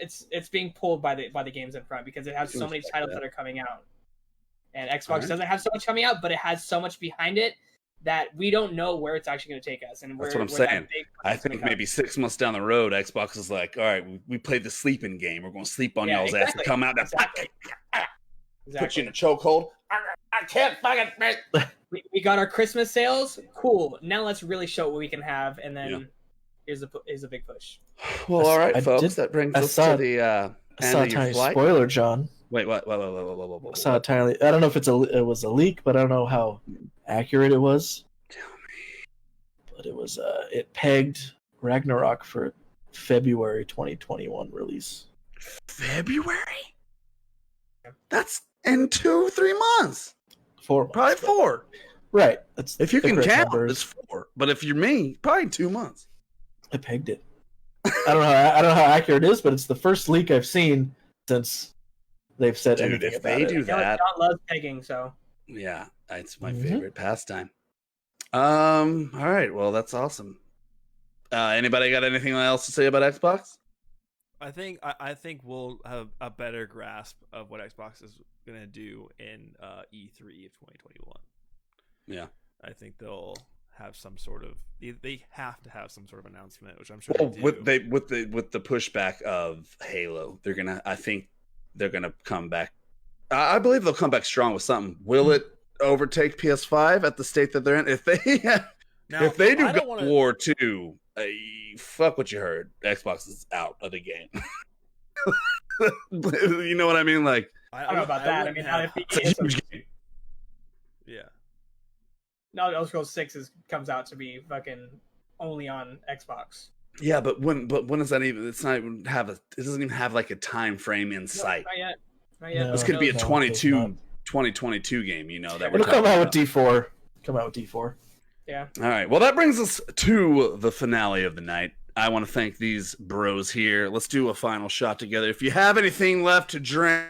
it's being pulled by the games in front because it has so many titles that are coming out. And Xbox doesn't have so much coming out, but it has so much behind it that we don't know where it's actually going to take us. And that's what I'm saying. I think maybe 6 months down the road, Xbox is like, all right, we played the sleeping game. We're going to sleep on y'all's ass and come out and put you in a chokehold. I can't fucking. We got our Christmas sales. Cool. Now let's really show what we can have. And then is a big push. Well, all right, I folks. did- That brings I us saw- to the I saw a end of your tiny flight. spoiler, John. Wait, what? I saw a tiny. I don't know if it was a leak, but I don't know how accurate it was. Tell me. But it was. It pegged Ragnarok for February 2021 release. February? That's in 2-3 months. 4 months. Probably 4. Right. That's If you the can correct count, numbers. it's 4. But if you're me, probably 2 months. I pegged it. I don't know how accurate it is, but it's the first leak I've seen since they've said Dude, anything if about they it. do You know, that, John loves pegging, so yeah, it's my Mhm. favorite pastime. All right, well, that's awesome. Anybody got anything else to say about Xbox? I think we'll have a better grasp of what Xbox is gonna do in E3 of 2021. Yeah. I think they'll have some sort of. They have to have some sort of announcement, which I'm sure Well, they do. with the pushback of Halo, I think they're gonna come back. I believe they'll come back strong with something. Will it overtake PS5 at the state that they're in? If they Now, if they do I don't God wanna- of War 2, fuck what you heard. Xbox is out of the game. You know what I mean? Like, I don't know about that. I wouldn't mean, have- it's a huge game. yeah. No, Elder Scrolls 6 comes out to be fucking only on Xbox. Yeah, but when does that even? It's not even have a. It doesn't even have like a time frame in No, sight. not yet. Not yet. No. This could be a No, 2022 game. You know that we're It'll come talking out with about. D4. Come out with D4. Yeah. All right. Well, that brings us to the finale of the night. I want to thank these bros here. Let's do a final shot together. If you have anything left to drink,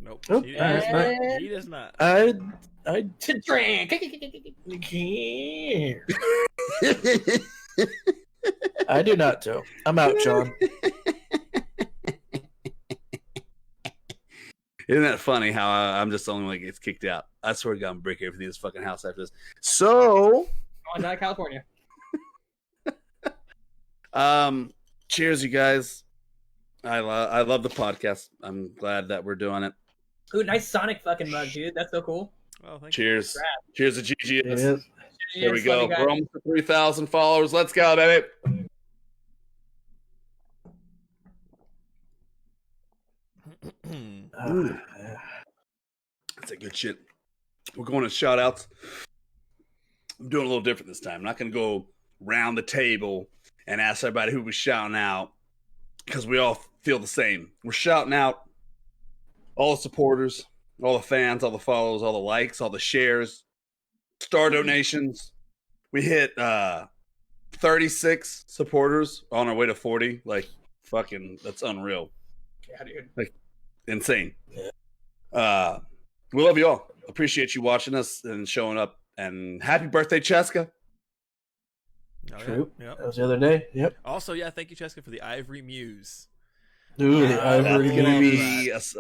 Nope. Nope. He Uh, does not. I To drink. I do not, Joe. I'm out, John. Isn't that funny how I'm just the only one that gets kicked out? I swear to God, I'm breaking everything in this fucking house after this. So, On down to California. cheers, you guys. I love the podcast. I'm glad that we're doing it. Ooh, nice Sonic fucking mug, dude. That's so cool. Oh, thank Cheers. Congrats. Cheers to It GGS. is. There we Cheers, go. love you guys. We're almost at 3,000 followers. Let's go, baby. you. That's a good shit. We're going to shout outs. I'm doing a little different this time. I'm not going to go round the table and ask everybody who was shouting out because we all feel the same. We're shouting out all the supporters, all the fans, all the follows, all the likes, all the shares, star donations. We hit 36 supporters on our way to 40. Like, fucking, that's unreal. Yeah, dude. Insane. We love you all. Appreciate you watching us and showing up. And happy birthday, Cheska. Oh, yeah. True. Yep. That was the other day. Yep. Also, yeah, thank you, Cheska, for the Ivory Muse. Ooh, the That's Ivory gonna love Muse.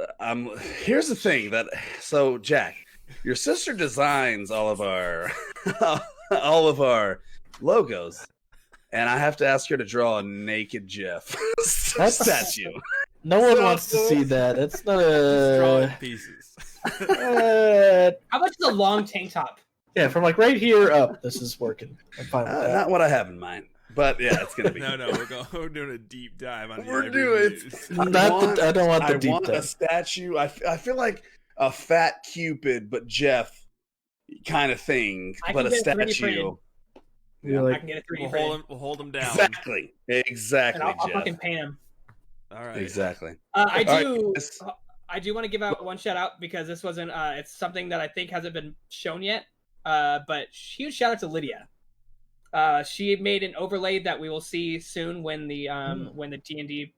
be. Here's the thing so Jack, your sister designs all of our logos, and I have to ask her to draw a naked Jeff statue. No one wants to see that. That's not Just draw it in a. pieces. How much is a long tank top? Yeah, from like right here up. This is working. I'm fine with that. Not what I have in mind, but yeah, it's gonna be. No, we're doing a deep dive on the We're Ivory doing Muse. I don't want the I deep want a dive. statue. I feel like a fat Cupid, but Jeff kind of thing, I but can a get 3D printed. statue. You're I like, can get a 3D We'll print. hold him down. Exactly, And I'll Jeff. fucking paint him. All right. Exactly. I All right, do. guys. I do want to give out one shout out because this wasn't. It's something that I think hasn't been shown yet. But huge shout out to Lydia. She made an overlay that we will see soon when the D&D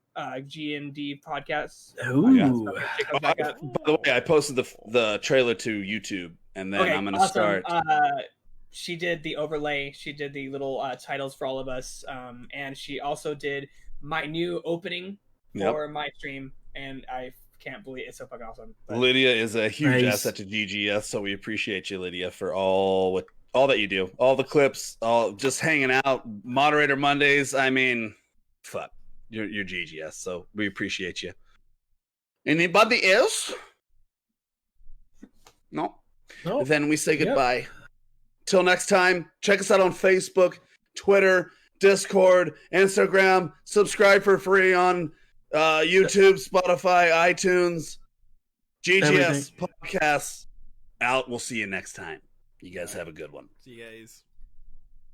G&D podcast. ooh. Comes back up. By the way, I posted the trailer to YouTube, and then I'm gonna awesome. start. She did the overlay. She did the little titles for all of us, and she also did my new opening Yep. for my stream, and I can't believe it's so fucking awesome. But Lydia is a huge Nice. asset to GGS, so we appreciate you, Lydia, for all that you do, all the clips, all just hanging out, moderator Mondays. I mean, fuck, you're GGS, so we appreciate you. Anybody else? No. No. Then we say Yep. goodbye. Till next time, check us out on Facebook, Twitter, Discord, Instagram. Subscribe for free on YouTube, Spotify, iTunes, GGS Podcasts. Out. We'll see you next time. You guys have a good one. See you guys.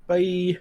Bye.